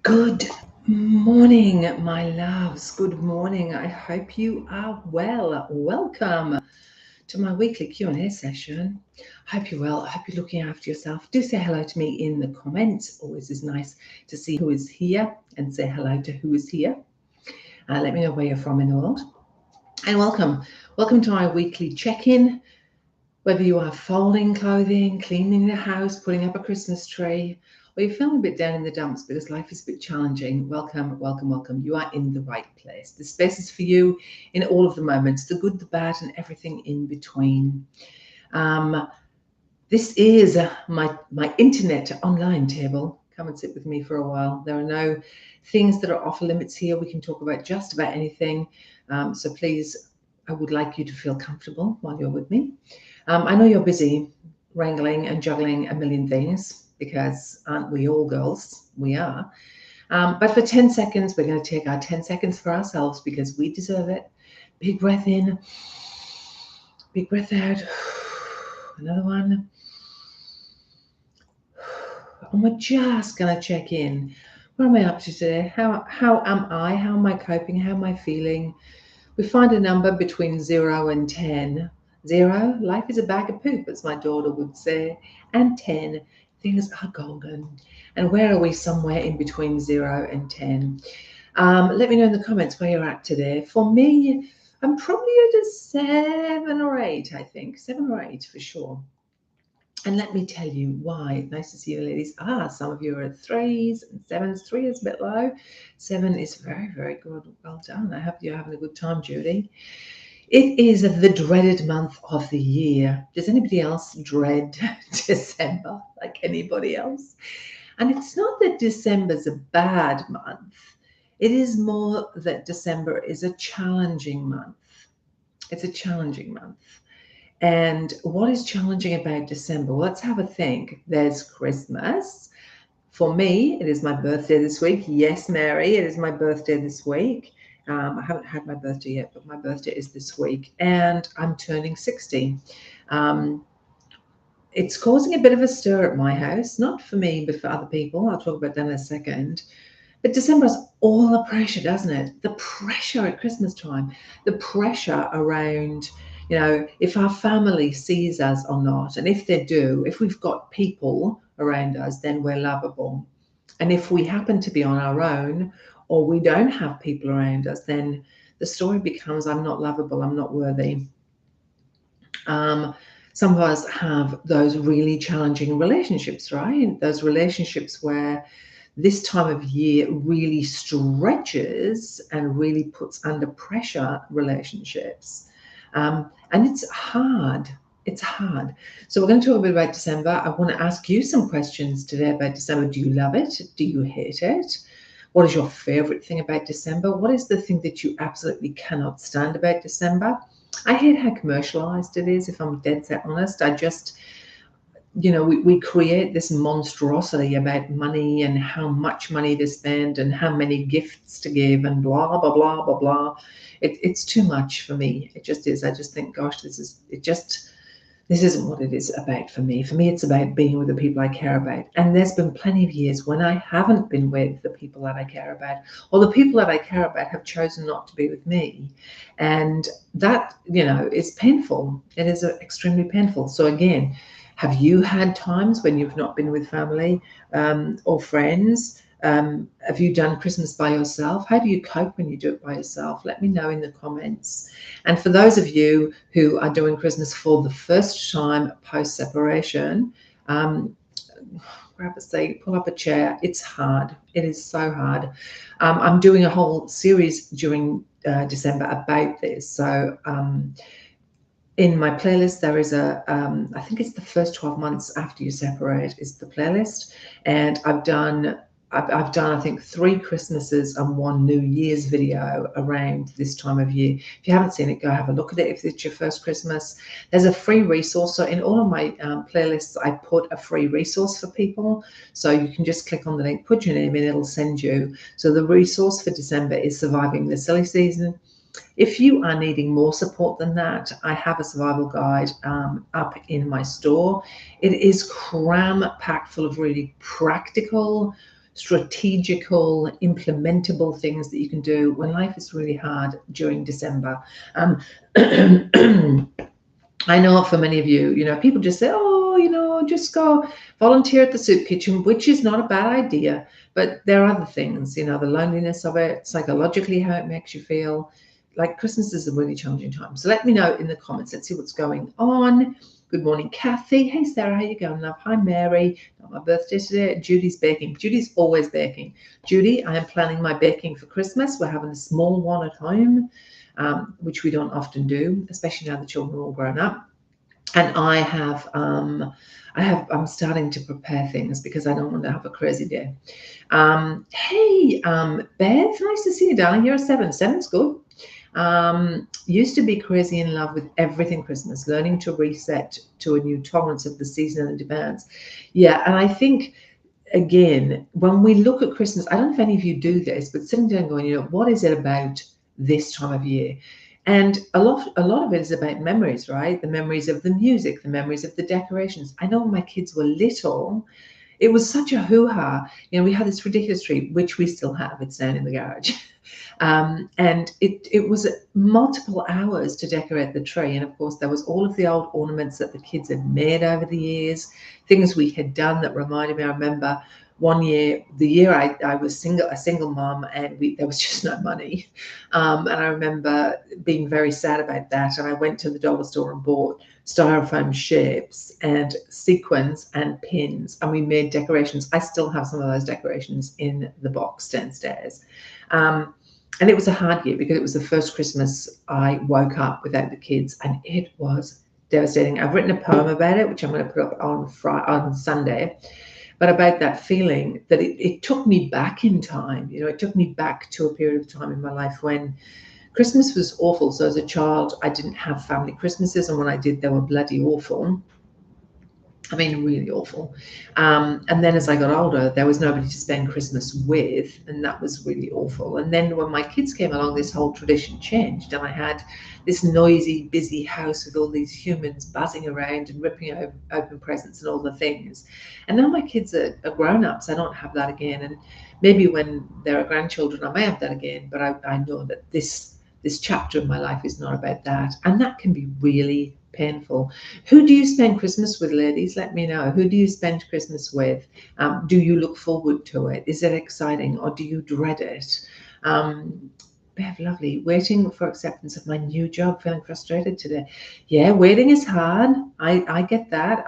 Good morning, my loves. Good morning. I hope you are well. Welcome to my weekly Q&A session. Hope you're well. I hope you're looking after yourself. Do say hello to me in the comments. Always is nice to see who is here and say hello to who is here. Let me know where you're from in the world. And welcome. Welcome to my weekly check-in. Whether you are folding clothing, cleaning the house, putting up a Christmas tree, or you're feeling a bit down in the dumps because life is a bit challenging, welcome, welcome, welcome. You are in the right place. The space is for you in all of the moments, the good, the bad, and everything in between. This is my internet online table. Come and sit with me for a while. There are no things that are off limits here. We can talk about just about anything. So please, I would like you to feel comfortable while you're with me. I know you're busy wrangling and juggling a million things because aren't we all girls? We are. But for 10 seconds, we're going to take our 10 seconds for ourselves because we deserve it. Big breath in, big breath out. Another one. And we're just going to check in. What am I up to today? How am I? How am I coping? How am I feeling? We find a number between 0 and 10. 0, life is a bag of poop, as my daughter would say. And 10, things are golden. And where are we? Somewhere in between 0 and 10. Let me know in the comments where you're at today. For me, I'm probably at a 7 or 8, I think. 7 or 8 for sure. And let me tell you why. Nice to see you, ladies. Some of you are at 3s and 7s. 3 is a bit low. 7 is very, very good. Well done. I hope you're having a good time, Judy. It is the dreaded month of the year. Does anybody else dread December like anybody else? And it's not that December's a bad month. It is more that December is a challenging month. It's a challenging month. And what is challenging about December? Well, let's have a think. There's Christmas. For me, it is my birthday this week. Yes, Mary, it is my birthday this week. I haven't had my birthday yet, but my birthday is this week. And I'm turning 60. It's causing a bit of a stir at my house, not for me, but for other people. I'll talk about that in a second. But December has all the pressure, doesn't it? The pressure at Christmas time, the pressure around, if our family sees us or not. And if they do, if we've got people around us, then we're lovable. And if we happen to be on our own or we don't have people around us, then the story becomes, I'm not lovable, I'm not worthy. Some of us have those really challenging relationships, right? Those relationships where this time of year really stretches and really puts under pressure relationships. And it's hard. It's hard. So we're going to talk a bit about December. I want to ask you some questions today about December. Do you love it? Do you hate it? What is your favorite thing about December? What is the thing that you absolutely cannot stand about December? I hate how commercialized it is, if I'm dead set honest. We create this monstrosity about money and how much money to spend and how many gifts to give and blah, blah, blah, blah, blah. It's too much for me. It just is. I just think, gosh, this isn't what it is about for me. For me, it's about being with the people I care about. And there's been plenty of years when I haven't been with the people that I care about, or the people that I care about have chosen not to be with me. And that, is painful. It is extremely painful. So again, have you had times when you've not been with family or friends? Have you done Christmas by yourself? How do you cope when you do it by yourself? Let me know in the comments. And for those of you who are doing Christmas for the first time post-separation, grab a seat, pull up a chair. It's hard. It is so hard. I'm doing a whole series during December about this. So in my playlist, there is I think it's the first 12 months after you separate is the playlist. And I've done, I think, 3 Christmases and 1 New Year's video around this time of year. If you haven't seen it, go have a look at it. If it's your first Christmas, there's a free resource. So in all of my playlists, I put a free resource for people. So you can just click on the link, put your name in, it'll send you. So the resource for December is Surviving the Silly Season. If you are needing more support than that, I have a survival guide up in my store. It is cram-packed full of really practical strategical, implementable things that you can do when life is really hard during December. I know for many of you, people just say, oh, just go volunteer at the soup kitchen, which is not a bad idea. But there are other things, the loneliness of it, psychologically, how it makes you feel. Like Christmas is a really challenging time. So let me know in the comments. Let's see what's going on. Good morning, Kathy. Hey, Sarah, how you going, love? Hi, Mary. Not my birthday today. Judy's baking. Judy's always baking. Judy, I am planning my baking for Christmas. We're having a small one at home. Which we don't often do, especially now the children are all grown up. And I'm starting to prepare things because I don't want to have a crazy day. Hey, Bev, nice to see you, darling. You're a 7. 7's good. Used to be crazy in love with everything Christmas, learning to reset to a new tolerance of the season and the demands. Yeah, and I think, again, when we look at Christmas, I don't know if any of you do this, but sitting down going, what is it about this time of year? And a lot of it is about memories, right? The memories of the music, the memories of the decorations. I know when my kids were little, it was such a hoo-ha. We had this ridiculous tree, which we still have. It's down in the garage. And it was multiple hours to decorate the tree. And of course, there was all of the old ornaments that the kids had made over the years, things we had done that reminded me. I remember one year, the year I was a single mom, and there was just no money. And I remember being very sad about that. And I went to the dollar store and bought styrofoam shapes and sequins and pins, and we made decorations. I still have some of those decorations in the box downstairs. And it was a hard year because it was the first Christmas I woke up without the kids, and it was devastating. I've written a poem about it, which I'm going to put up on Sunday, but about that feeling that it took me back in time. It took me back to a period of time in my life when Christmas was awful. So as a child, I didn't have family Christmases, and when I did, they were bloody awful. I mean, really awful. And then as I got older, there was nobody to spend Christmas with, and that was really awful. And then when my kids came along, this whole tradition changed, and I had this noisy, busy house with all these humans buzzing around and ripping open presents and all the things. And now my kids are grown-ups. I don't have that again. And maybe when there are grandchildren, I may have that again, but I know that this chapter of my life is not about that. And that can be really painful. Who do you spend Christmas with, ladies? Let me know. Who do you spend Christmas with? Do you look forward to it? Is it exciting, or do you dread it? Bev, lovely. Waiting for acceptance of my new job, feeling frustrated today. Yeah, waiting is hard. I get that.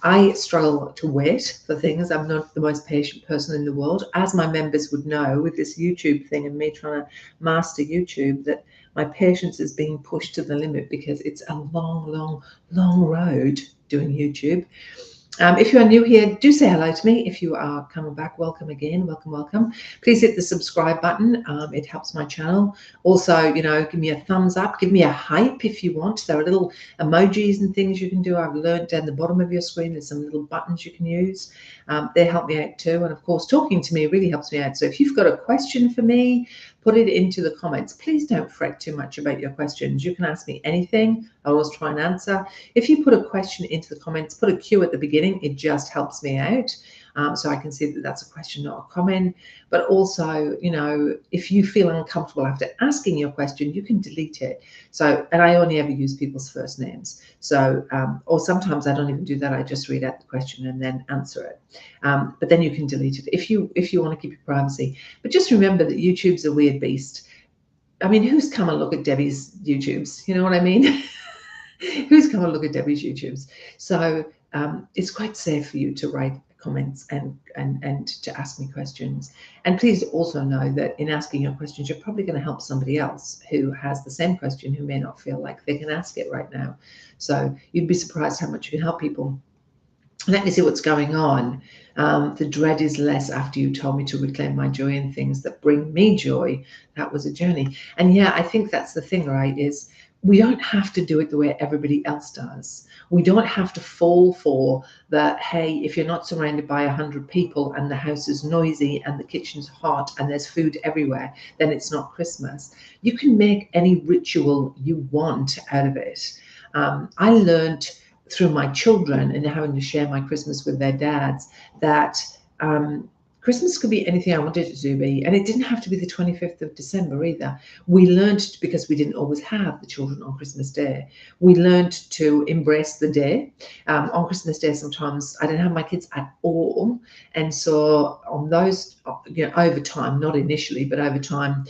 I struggle to wait for things. I'm not the most patient person in the world, as my members would know with this YouTube thing and me trying to master YouTube, that my patience is being pushed to the limit because it's a long, long, long road doing YouTube. If you are new here, do say hello to me. If you are coming back, welcome again. Welcome, welcome. Please hit the subscribe button. It helps my channel. Also, give me a thumbs up. Give me a hype if you want. There are little emojis and things you can do. I've learned down the bottom of your screen, there's some little buttons you can use. They help me out too. And of course, talking to me really helps me out. So if you've got a question for me, put it into the comments. Please don't fret too much about your questions. You can ask me anything. I'll always try and answer. If you put a question into the comments, put a Q at the beginning. It just helps me out. So I can see that that's a question, not a comment. But also, if you feel uncomfortable after asking your question, you can delete it. So, and I only ever use people's first names. So, or sometimes I don't even do that. I just read out the question and then answer it. But then you can delete it if you want to keep your privacy. But just remember that YouTube's a weird beast. I mean, who's come and look at Debbie's YouTubes? You know what I mean? Who's come and look at Debbie's YouTubes? So it's quite safe for you to write comments and to ask me questions. And please also know that in asking your questions, you're probably going to help somebody else who has the same question, who may not feel like they can ask it right now. So you'd be surprised how much you can help people. Let me see what's going on. The dread is less after you told me to reclaim my joy in things that bring me joy. That was a journey. And yeah, I think that's the thing, right, is we don't have to do it the way everybody else does. We don't have to fall for the, hey, if you're not surrounded by 100 people and the house is noisy and the kitchen's hot and there's food everywhere, then it's not Christmas. You can make any ritual you want out of it. I learned through my children and having to share my Christmas with their dads that Christmas could be anything I wanted it to be, and it didn't have to be the 25th of December either. We learned, because we didn't always have the children on Christmas Day, we learned to embrace the day. On Christmas Day, sometimes I didn't have my kids at all, and so on those, over time, not initially, but over time,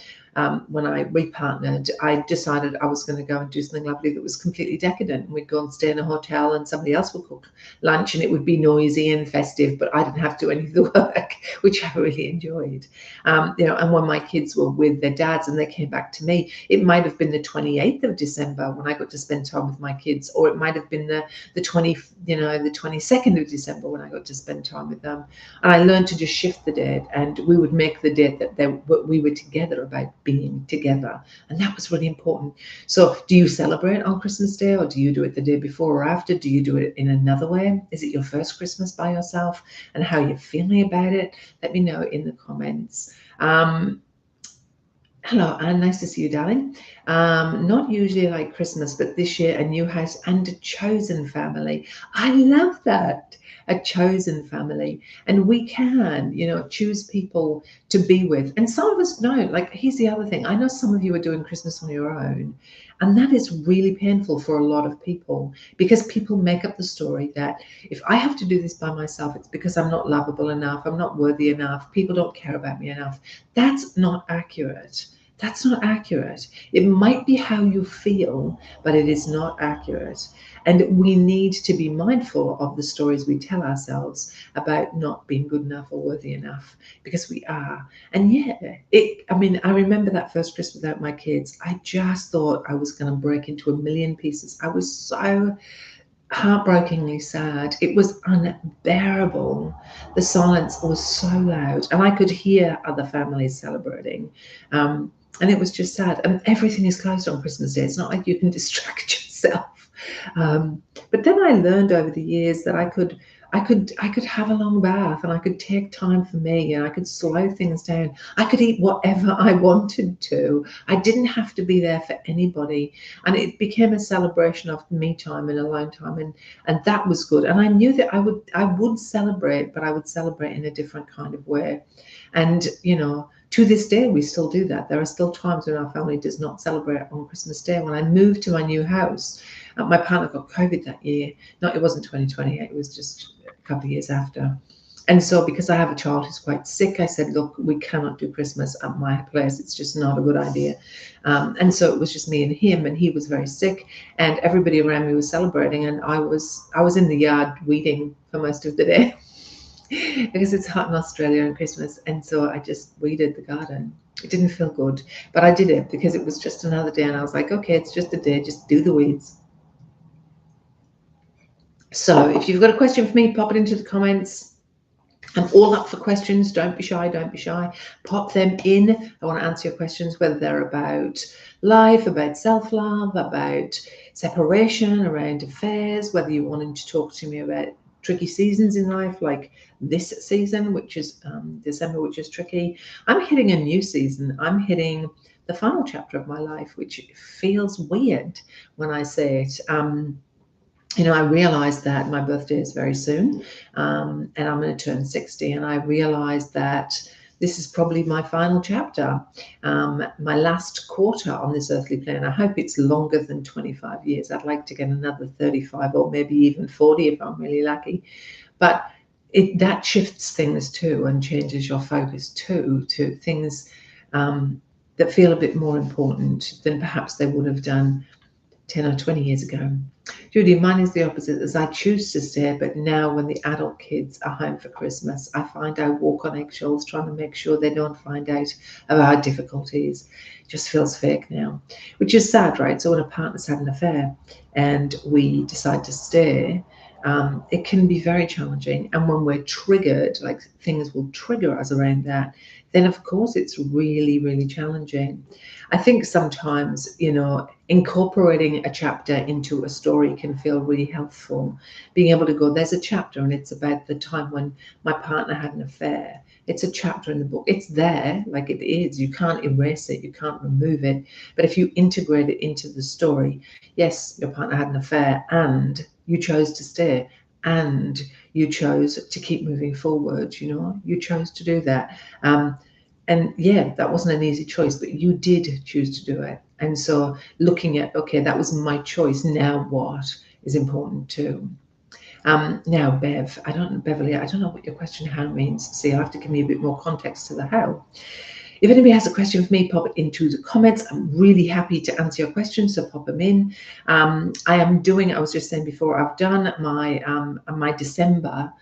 when I repartnered, I decided I was going to go and do something lovely that was completely decadent. And we'd go and stay in a hotel, and somebody else would cook lunch, and it would be noisy and festive, but I didn't have to do any of the work, which I really enjoyed. And when my kids were with their dads and they came back to me, it might have been the 28th of December when I got to spend time with my kids, or it might have been the 22nd of December when I got to spend time with them. And I learned to just shift the date, and we would make the date that we were together about being together. And that was really important. So do you celebrate on Christmas Day, or do you do it the day before or after? Do you do it in another way? Is it your first Christmas by yourself? And how you're feeling about it? Let me know in the comments. Hello, Anne. Nice to see you, darling. Not usually like Christmas, but this year a new house and a chosen family. I love that. A chosen family. And we can, choose people to be with. And some of us don't. Like, here's the other thing. I know some of you are doing Christmas on your own. And that is really painful for a lot of people, because people make up the story that if I have to do this by myself, it's because I'm not lovable enough, I'm not worthy enough, people don't care about me enough. That's not accurate. That's not accurate. It might be how you feel, but it is not accurate. And we need to be mindful of the stories we tell ourselves about not being good enough or worthy enough, because we are. And I remember that first Christmas without my kids. I just thought I was going to break into a million pieces. I was so heartbreakingly sad. It was unbearable. The silence was so loud, and I could hear other families celebrating. And it was just sad. And everything is closed on Christmas Day. It's not like you can distract yourself. But then I learned over the years that I could have a long bath, and I could take time for me, and I could slow things down. I could eat whatever I wanted to. I didn't have to be there for anybody. And it became a celebration of me time and alone time. And that was good. And I knew that I would celebrate, but I would celebrate in a different kind of way. And, to this day, we still do that. There are still times when our family does not celebrate on Christmas Day. When I moved to my new house, my partner got COVID that year. No, it wasn't 2020. It was just a couple of years after. And so because I have a child who's quite sick, I said, look, we cannot do Christmas at my place. It's just not a good idea. And so it was just me and him, and he was very sick, and everybody around me was celebrating. And I was in the yard weeding for most of the day. Because it's hot in Australia on Christmas, and so I just weeded the garden. It didn't feel good, but I did it because it was just another day, and I was like, okay, it's just a day, just do the weeds. So if you've got a question for me, pop it into the comments. I'm all up for questions. Don't be shy, don't be shy. Pop them in. I want to answer your questions, whether they're about life, about self-love, about separation, around affairs, whether you're wanting to talk to me about tricky seasons in life, like this season, which is December, which is tricky. I'm hitting a new season. I'm hitting the final chapter of my life, which feels weird when I say it. I realized that my birthday is very soon, and I'm going to turn 60, and I realized that this is probably my final chapter, my last quarter on this earthly plane. I hope it's longer than 25 years. I'd like to get another 35 or maybe even 40 if I'm really lucky. But that shifts things too, and changes your focus too to things that feel a bit more important than perhaps they would have done 10 or 20 years ago. Judy, mine is the opposite, as I choose to stay, but now when the adult kids are home for Christmas, I find I walk on eggshells trying to make sure they don't find out of our difficulties. It just feels fake now, which is sad, right? So when a partner's had an affair and we decide to stay, it can be very challenging. And when we're triggered, like things will trigger us around that, then of course it's really, really challenging. I think sometimes, incorporating a chapter into a story can feel really helpful. Being able to go, there's a chapter and it's about the time when my partner had an affair. It's a chapter in the book. It's there, like it is. You can't erase it. You can't remove it. But if you integrate it into the story, yes, your partner had an affair and you chose to stay, and You chose to keep moving forward, you know, you chose to do that. And yeah, that wasn't an easy choice, but you did choose to do it. And so looking at, okay, that was my choice. Now what is important too? Now, Beverly, I don't know what your question how means. So you'll have to give me a bit more context to the how. If anybody has a question for me, pop it into the comments. I'm really happy to answer your questions, so pop them in. I was just saying before, I've done my December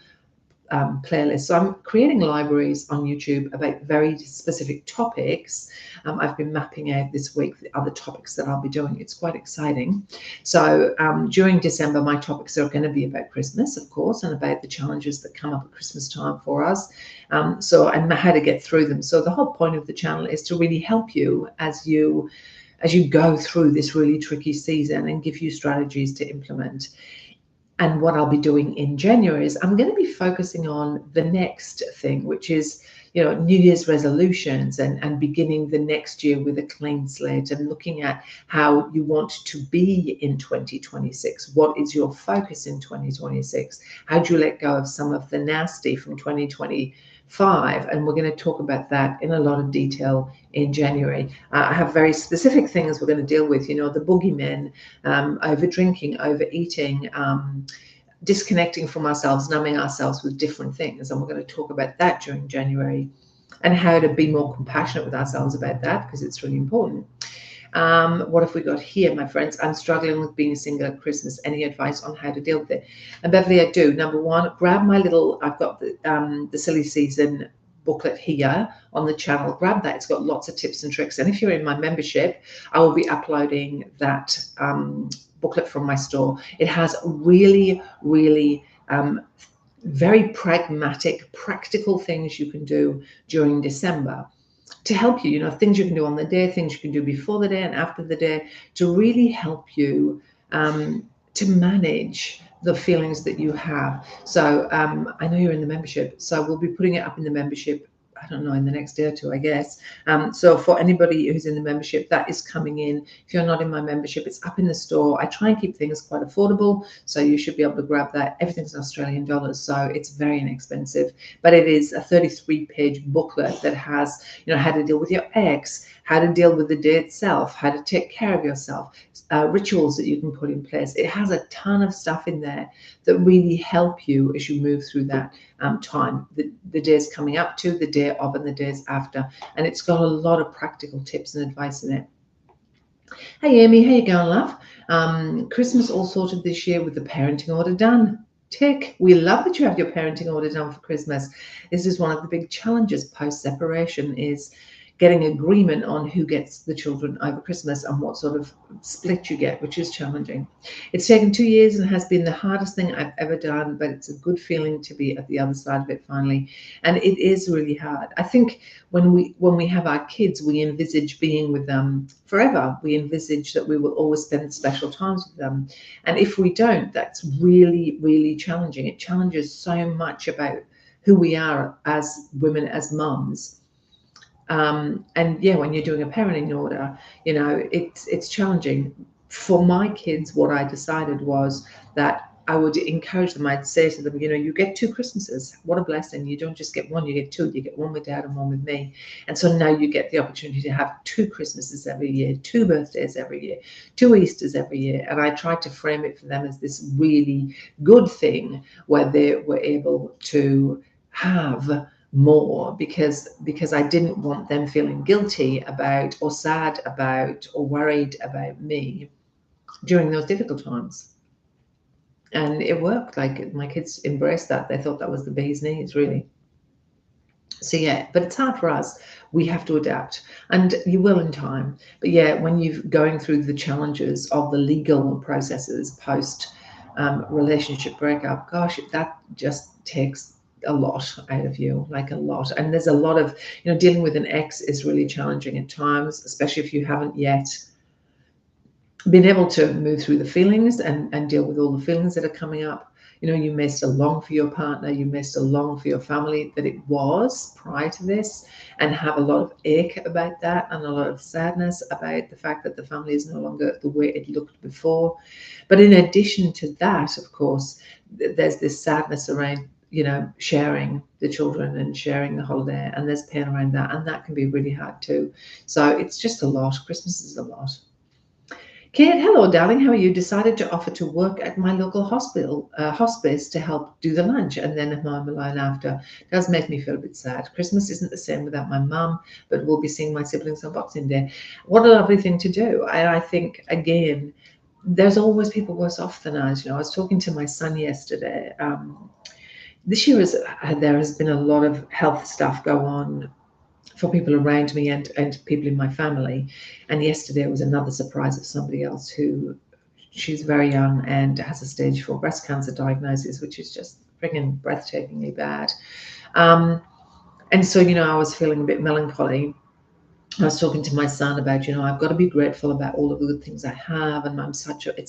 playlist. So I'm creating libraries on YouTube about very specific topics. I've been mapping out this week the other topics that I'll be doing. It's quite exciting. So during December, my topics are going to be about Christmas, of course, and about the challenges that come up at Christmas time for us. And how to get through them. So the whole point of the channel is to really help you as you go through this really tricky season and give you strategies to implement. And what I'll be doing in January is I'm going to be focusing on the next thing, which is, you know, New Year's resolutions and beginning the next year with a clean slate and looking at how you want to be in 2026. What is your focus in 2026? How do you let go of some of the nasty from 2025? And we're going to talk about that in a lot of detail in January. I have very specific things we're going to deal with, you know, the boogeymen, over drinking, overeating, disconnecting from ourselves, numbing ourselves with different things. And we're going to talk about that during January and how to be more compassionate with ourselves about that, because it's really important. What have we got here, my friends? I'm struggling with being single at Christmas. Any advice on how to deal with it? And Beverly, I do. Number one, grab my little, I've got the silly season booklet here on the channel. Grab that. It's got lots of tips and tricks. And if you're in my membership, I will be uploading that booklet from my store. It has really, really very pragmatic, practical things you can do during December to help you, you know, things you can do on the day, things you can do before the day and after the day, to really help you to manage the feelings that you have. So I know you're in the membership, so we'll be putting it up in the membership, I don't know, in the next day or two, I guess. So for anybody who's in the membership, that is coming in. If you're not in my membership, it's up in the store. I try and keep things quite affordable, so you should be able to grab that. Everything's in Australian dollars, so it's very inexpensive. But it is a 33-page booklet that has, you know, how to deal with your ex, how to deal with the day itself, how to take care of yourself, rituals that you can put in place. It has a ton of stuff in there that really help you as you move through that time, the days coming up to, the day of, and the days after. And it's got a lot of practical tips and advice in it. Hey Amy, how you going, love? Christmas all sorted this year with the parenting order done. Tick. We love that you have your parenting order done for Christmas. This is one of the big challenges post-separation, is getting agreement on who gets the children over Christmas and what sort of split you get, which is challenging. It's taken 2 years and has been the hardest thing I've ever done, but it's a good feeling to be at the other side of it finally. And it is really hard. I think when we have our kids, we envisage being with them forever. We envisage that we will always spend special times with them. And if we don't, that's really, really challenging. It challenges so much about who we are as women, as mums. And yeah, when you're doing a parenting order, you know, it's challenging. For my kids, what I decided was that I would encourage them. I'd say to them, you know, you get 2 Christmases. What a blessing. You don't just get one, you get 2. You get one with dad and one with me. And so now you get the opportunity to have 2 Christmases every year, 2 birthdays every year, 2 Easters every year. And I tried to frame it for them as this really good thing where they were able to have more, because I didn't want them feeling guilty about, or sad about, or worried about me during those difficult times. And it worked. Like, my kids embraced that. They thought that was the bee's knees, really. So yeah, but it's hard for us. We have to adapt, and you will in time. But yeah, when you're going through the challenges of the legal processes post relationship breakup, gosh, that just takes a lot out of you, like a lot. And there's a lot of, you know, dealing with an ex is really challenging at times, especially if you haven't yet been able to move through the feelings and deal with all the feelings that are coming up. You know, you may still long for your partner, you may still long for your family that it was prior to this, and have a lot of ache about that, and a lot of sadness about the fact that the family is no longer the way it looked before. But in addition to that, of course, there's this sadness around, you know, sharing the children and sharing the holiday, and there's pain around that, and that can be really hard too. So it's just a lot. Christmas is a lot. Kate, hello, darling. How are you? Decided to offer to work at my local hospice to help do the lunch, and then I'm home alone after. Does make me feel a bit sad. Christmas isn't the same without my mum, but we'll be seeing my siblings on Boxing Day. What a lovely thing to do. And I think, again, there's always people worse off than us. You know, I was talking to my son yesterday. This year there has been a lot of health stuff go on for people around me and people in my family. And yesterday was another surprise of somebody else who, she's very young and has a stage 4 breast cancer diagnosis, which is just friggin' breathtakingly bad. And so, you know, I was feeling a bit melancholy. I was talking to my son about, you know, I've got to be grateful about all of the good things I have, and it's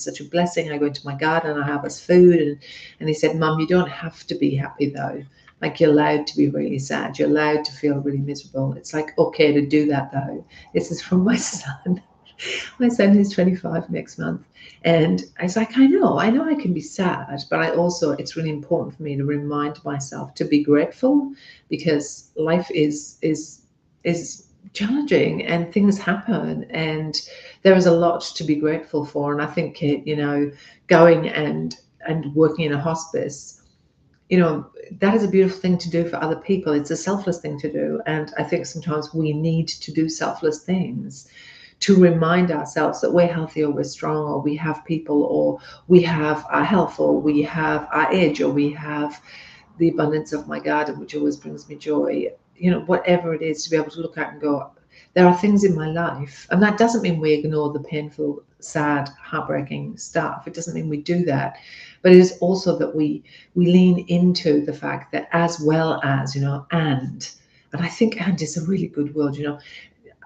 such a blessing. I go into my garden and I have us food, and he said, Mum, you don't have to be happy though. Like, you're allowed to be really sad. You're allowed to feel really miserable. It's like okay to do that though. This is from my son. My son is 25 next month, and I was like, I know I can be sad, but it's really important for me to remind myself to be grateful, because life is challenging and things happen, and there is a lot to be grateful for. And I think, you know, going and working in a hospice, you know, that is a beautiful thing to do for other people. It's a selfless thing to do, and I think sometimes we need to do selfless things to remind ourselves that we're healthy, or we're strong, or we have people, or we have our health, or we have our age, or we have the abundance of my garden, which always brings me joy. You know, whatever it is, to be able to look at and go, there are things in my life. And that doesn't mean we ignore the painful, sad, heartbreaking stuff. It doesn't mean we do that. But it is also that we lean into the fact that, as well as, you know, and I think and is a really good word, you know,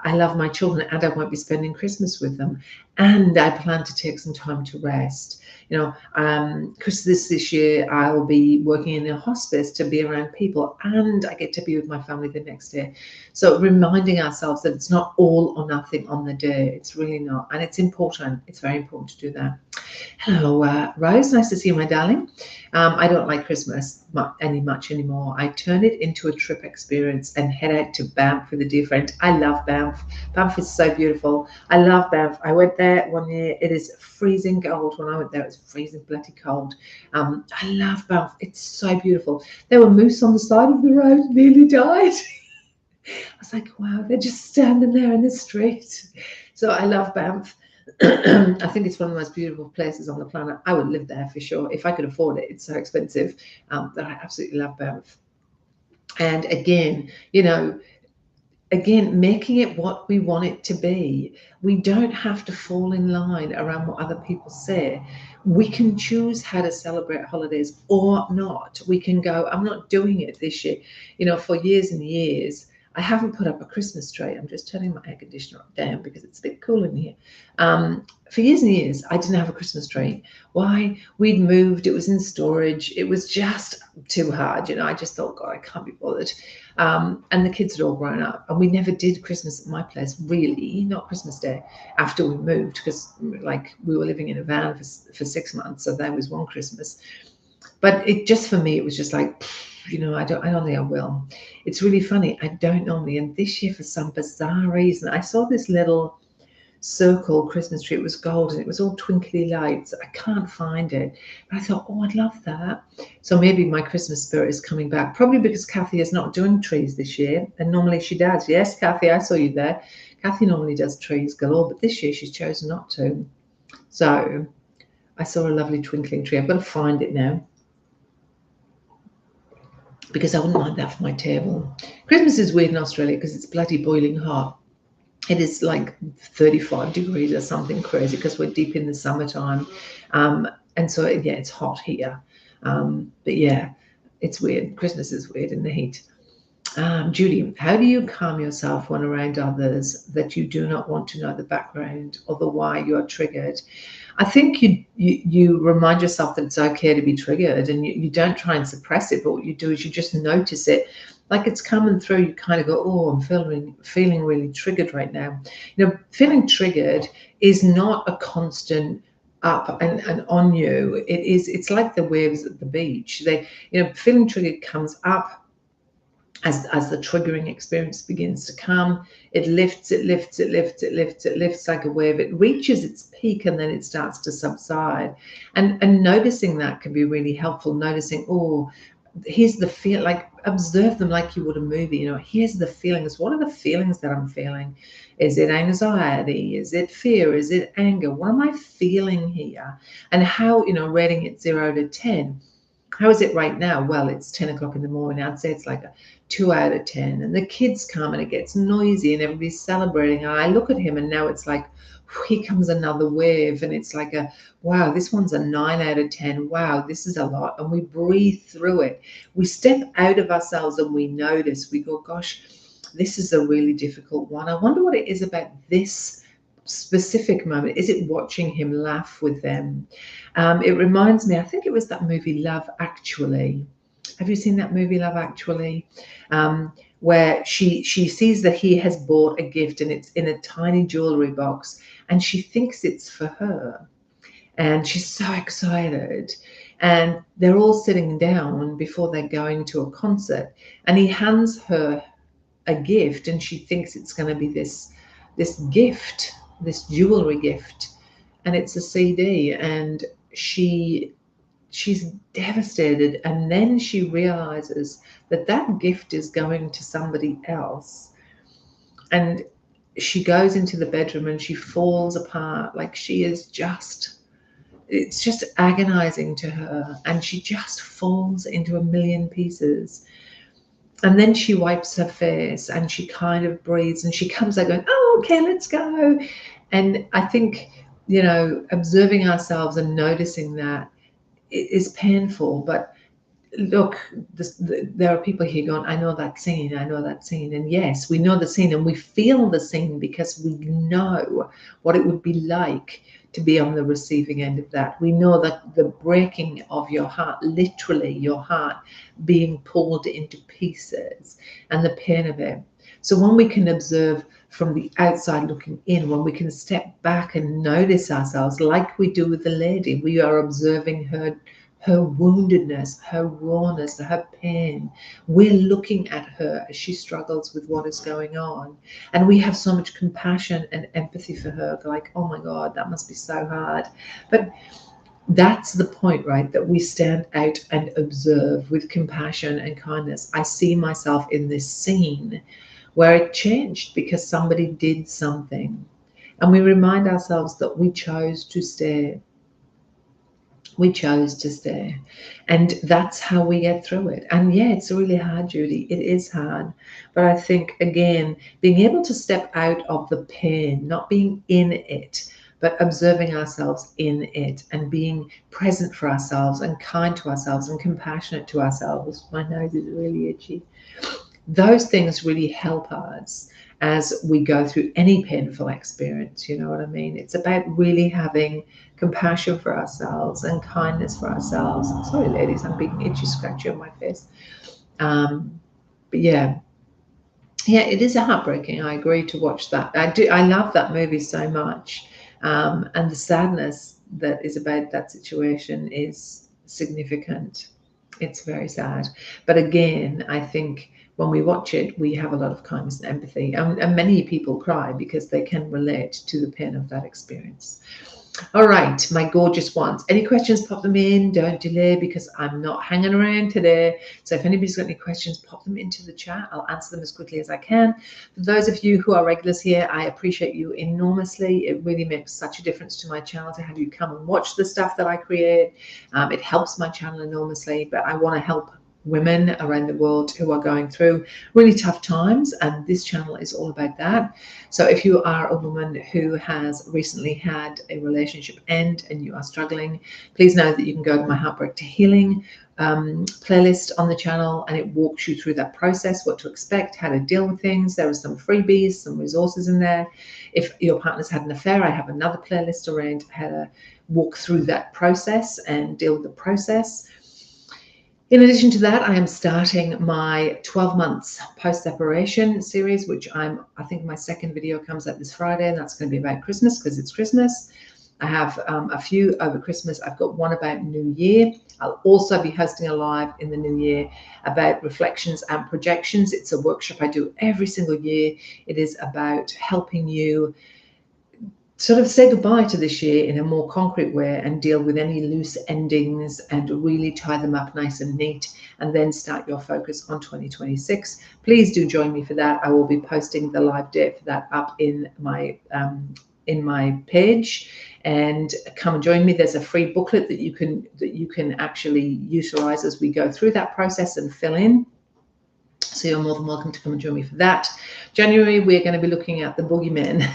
I love my children and I won't be spending Christmas with them. And I plan to take some time to rest. You know, Christmas this year, I'll be working in a hospice to be around people, and I get to be with my family the next day. So reminding ourselves that it's not all or nothing on the day. It's really not. And it's important. It's very important to do that. Hello, Rose. Nice to see you, my darling. I don't like Christmas much anymore. I turn it into a trip experience and head out to Banff with a dear friend. I love Banff. Banff is so beautiful. I love Banff. I went there one year. It is freezing cold. When I went there, it was freezing bloody cold. I love Banff. It's so beautiful. There were moose on the side of the road, nearly died. I was like, wow, they're just standing there in the street. So I love Banff. I think it's one of the most beautiful places on the planet. I would live there for sure if I could afford it. It's so expensive, but I absolutely love Banff. And again, you know, making it what we want it to be. We don't have to fall in line around what other people say. We can choose how to celebrate holidays or not. We can go, I'm not doing it this year. You know, for years and years, I haven't put up a Christmas tree. I'm just turning my air conditioner down because it's a bit cool in here. For years and years, I didn't have a Christmas tree. Why? We'd moved. It was in storage. It was just too hard. You know, I just thought, God, I can't be bothered. And the kids had all grown up, and we never did Christmas at my place, really, not Christmas Day, after we moved, because like we were living in a van for 6 months, so that was one Christmas. But it just, for me, it was just like, you know, I don't think I will. It's really funny. I don't normally. And this year, for some bizarre reason, I saw this little circle Christmas tree. It was gold and it was all twinkly lights. I can't find it. But I thought, oh, I'd love that. So maybe my Christmas spirit is coming back. Probably because Kathy is not doing trees this year. And normally she does. Yes, Kathy, I saw you there. Kathy normally does trees galore, but this year she's chosen not to. So I saw a lovely twinkling tree. I've got to find it now, because I wouldn't mind that for my table. Christmas is weird in Australia because it's bloody boiling hot. It is like 35 degrees or something crazy, because we're deep in the summertime. And so, yeah, it's hot here. But yeah, it's weird. Christmas is weird in the heat. Judy, how do you calm yourself when around others that you do not want to know the background or the why you are triggered? I think you remind yourself that it's okay to be triggered, and you don't try and suppress it, but what you do is you just notice it. Like it's coming through, you kind of go, oh, I'm feeling really triggered right now. Feeling triggered is not a constant up and on you. It's like the waves at the beach. Feeling triggered comes up as the triggering experience begins to come. It lifts, it lifts, it lifts, it lifts, it lifts like a wave. It reaches its peak and then it starts to subside. And noticing that can be really helpful. Noticing, oh, here's the feel, like observe them like you would a movie. Here's the feelings. What are the feelings that I'm feeling? Is it anxiety? Is it fear? Is it anger? What am I feeling here? And how, rating it 0 to 10. How is it right now? Well, it's 10 o'clock in the morning. I'd say it's like a 2 out of 10. And the kids come and it gets noisy and everybody's celebrating. And I look at him and now it's like, here comes another wave. And it's like wow, this one's a 9 out of 10. Wow, this is a lot. And we breathe through it. We step out of ourselves and we notice. We go, gosh, this is a really difficult one. I wonder what it is about this specific moment. Is it watching him laugh with them? It reminds me, I think it was that movie Love Actually. Have you seen that movie Love Actually? Where she sees that he has bought a gift and it's in a tiny jewelry box and she thinks it's for her. And she's so excited. And they're all sitting down before they're going to a concert. And he hands her a gift and she thinks it's going to be this gift, this jewelry gift. And it's a CD. And she's devastated, and then she realizes that gift is going to somebody else, and she goes into the bedroom and she falls apart. Like it's just agonizing to her, and she just falls into a million pieces. And then she wipes her face and she kind of breathes and she comes out going, oh, okay, let's go. And I think, observing ourselves and noticing that it is painful, but look, there are people here going, I know that scene, I know that scene. And yes, we know the scene and we feel the scene because we know what it would be like to be on the receiving end of that. We know that the breaking of your heart, literally your heart being pulled into pieces, and the pain of it. So when we can observe from the outside looking in, when we can step back and notice ourselves like we do with the lady, we are observing her woundedness, her rawness, her pain. We're looking at her as she struggles with what is going on. And we have so much compassion and empathy for her, like, oh my God, that must be so hard. But that's the point, right? That we stand out and observe with compassion and kindness. I see myself in this scene where it changed because somebody did something. And we remind ourselves that we chose to stay. We chose to stay. And that's how we get through it. And yeah, it's really hard, Judy. It is hard. But I think, again, being able to step out of the pain, not being in it, but observing ourselves in it and being present for ourselves and kind to ourselves and compassionate to ourselves. My nose is really itchy. Those things really help us as we go through any painful experience. You know what I mean? It's about really having compassion for ourselves and kindness for ourselves. Sorry, ladies, I'm being itchy, scratchy on my face. But yeah, it is heartbreaking. I agree to watch that. I love that movie so much. And the sadness that is about that situation is significant. It's very sad. But again, I think when we watch it, we have a lot of kindness and empathy. And many people cry because they can relate to the pain of that experience. All right, my gorgeous ones. Any questions, pop them in. Don't delay because I'm not hanging around today. So if anybody's got any questions, pop them into the chat. I'll answer them as quickly as I can. For those of you who are regulars here, I appreciate you enormously. It really makes such a difference to my channel to have you come and watch the stuff that I create. It helps my channel enormously, but I want to help women around the world who are going through really tough times, and this channel is all about that. So if you are a woman who has recently had a relationship end and you are struggling, please know that you can go to my Heartbreak to Healing playlist on the channel, and it walks you through that process, what to expect, how to deal with things. There are some freebies, some resources in there. If your partner's had an affair, I have another playlist around how to walk through that process and deal with the process. In addition to that, I am starting my 12 months post-separation series, which I think my second video comes out this Friday, and that's going to be about Christmas because it's Christmas. I have a few over Christmas. I've got one about New Year. I'll also be hosting a live in the new year about reflections and projections. It's a workshop I do every single year. It is about helping you sort of say goodbye to this year in a more concrete way and deal with any loose endings and really tie them up nice and neat, and then start your focus on 2026. Please do join me for that. I will be posting the live date for that up in my page, and come and join me. There's a free booklet that you can actually utilize as we go through that process and fill in. So you're more than welcome to come and join me for that. January, we're going to be looking at the boogeyman.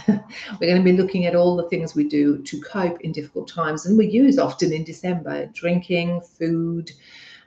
We're going to be looking at all the things we do to cope in difficult times, and we use often in December: drinking, food,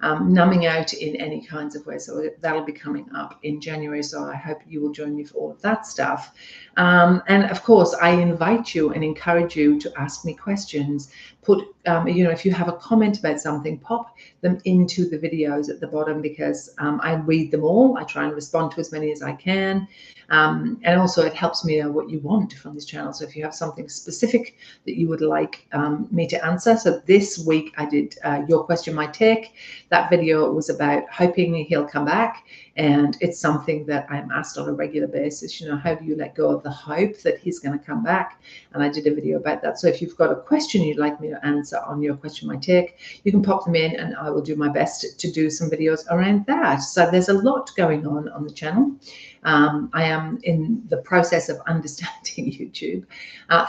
numbing out in any kinds of way. So that'll be coming up in January. So I hope you will join me for all of that stuff. And of course, I invite you and encourage you to ask me questions. Put, if you have a comment about something, pop them into the videos at the bottom, because I read them all. I try and respond to as many as I can. And also it helps me know what you want from this channel. So if you have something specific that you would like me to answer. So this week I did Your Question, My Take. That video was about hoping he'll come back. And it's something that I'm asked on a regular basis, how do you let go of the hope that he's going to come back? And I did a video about that. So if you've got a question you'd like me to answer on Your Question, My Take, you can pop them in and I will do my best to do some videos around that. So there's a lot going on the channel. I am in the process of understanding YouTube.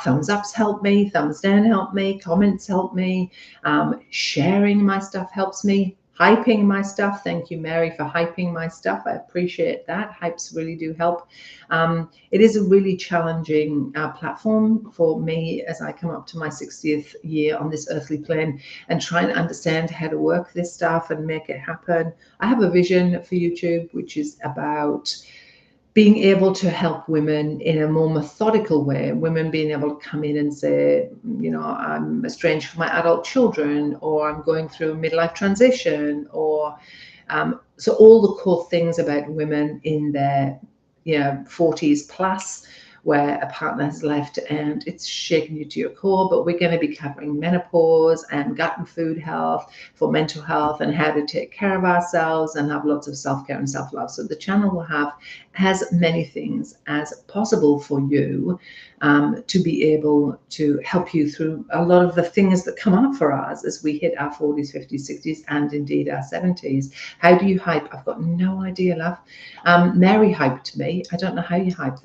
Thumbs ups help me, thumbs down help me, comments help me, sharing my stuff helps me, hyping my stuff. Thank you, Mary, for hyping my stuff. I appreciate that. Hypes really do help. It is a really challenging platform for me as I come up to my 60th year on this earthly plane and try and understand how to work this stuff and make it happen. I have a vision for YouTube, which is about being able to help women in a more methodical way, women being able to come in and say, I'm estranged from my adult children, or I'm going through a midlife transition, or so all the core things about women in their 40s plus, where a partner has left and it's shaken you to your core. But we're going to be covering menopause and gut and food health for mental health, and how to take care of ourselves and have lots of self-care and self-love. So the channel will have as many things as possible for you to be able to help you through a lot of the things that come up for us as we hit our 40s, 50s, 60s, and indeed our 70s. How do you hype? I've got no idea, love. Mary hyped me. I don't know how you hype.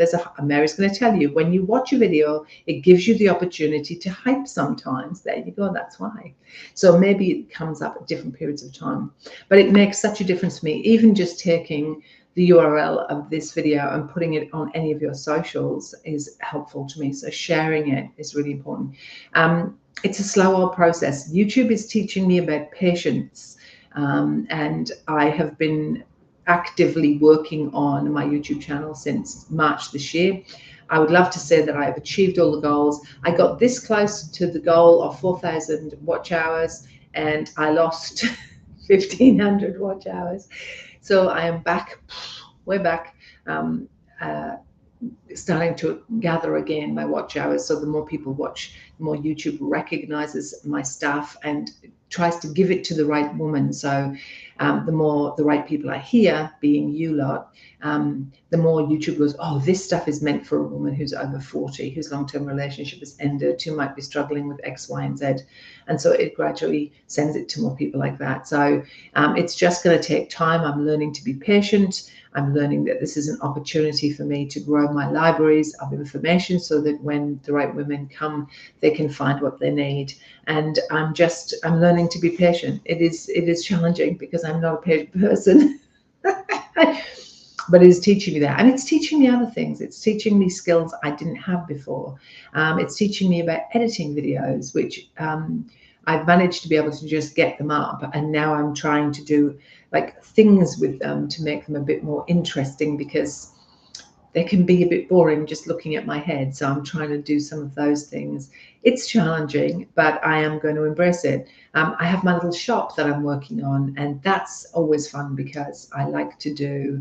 Mary's going to tell you, when you watch a video, it gives you the opportunity to hype sometimes. There you go. That's why. So maybe it comes up at different periods of time, but it makes such a difference to me. Even just taking the URL of this video and putting it on any of your socials is helpful to me. So sharing it is really important. It's a slow old process. YouTube is teaching me about patience, and I have been actively working on my YouTube channel since March this year. I would love to say that I have achieved all the goals. I got this close to the goal of 4,000 watch hours, and I lost 1,500 watch hours. So I am back, we're back, starting to gather again my watch hours. So the more people watch, the more YouTube recognizes my stuff and tries to give it to the right woman. So the more the right people are here, being you lot, the more YouTube goes, oh, this stuff is meant for a woman who's over 40, whose long-term relationship has ended, who might be struggling with X, Y, and Z. And so it gradually sends it to more people like that. So it's just going to take time. I'm learning to be patient. I'm learning that this is an opportunity for me to grow my libraries of information so that when the right women come, they can find what they need. And I'm learning to be patient. It is challenging because I'm not a patient person. But it is teaching me that. And it's teaching me other things. It's teaching me skills I didn't have before. It's teaching me about editing videos, which I've managed to be able to just get them up, and now I'm trying to do like things with them to make them a bit more interesting, because they can be a bit boring just looking at my head. So I'm trying to do some of those things. It's challenging, but I am going to embrace it. I have my little shop that I'm working on, and that's always fun because I like to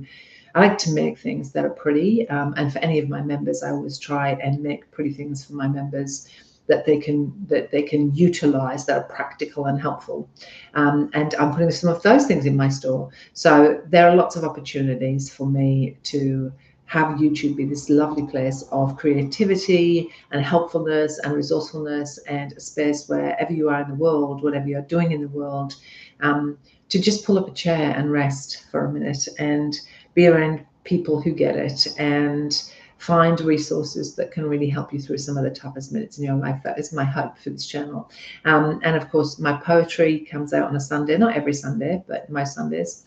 make things that are pretty. And for any of my members, I always try and make pretty things for my members that they can utilize, that are practical and helpful. And I'm putting some of those things in my store. So there are lots of opportunities for me to have YouTube be this lovely place of creativity and helpfulness and resourcefulness, and a space wherever you are in the world, whatever you're doing in the world, to just pull up a chair and rest for a minute and be around people who get it, and find resources that can really help you through some of the toughest minutes in your life. That is my hope for this channel. And of course, my poetry comes out on a Sunday, not every Sunday, but most Sundays.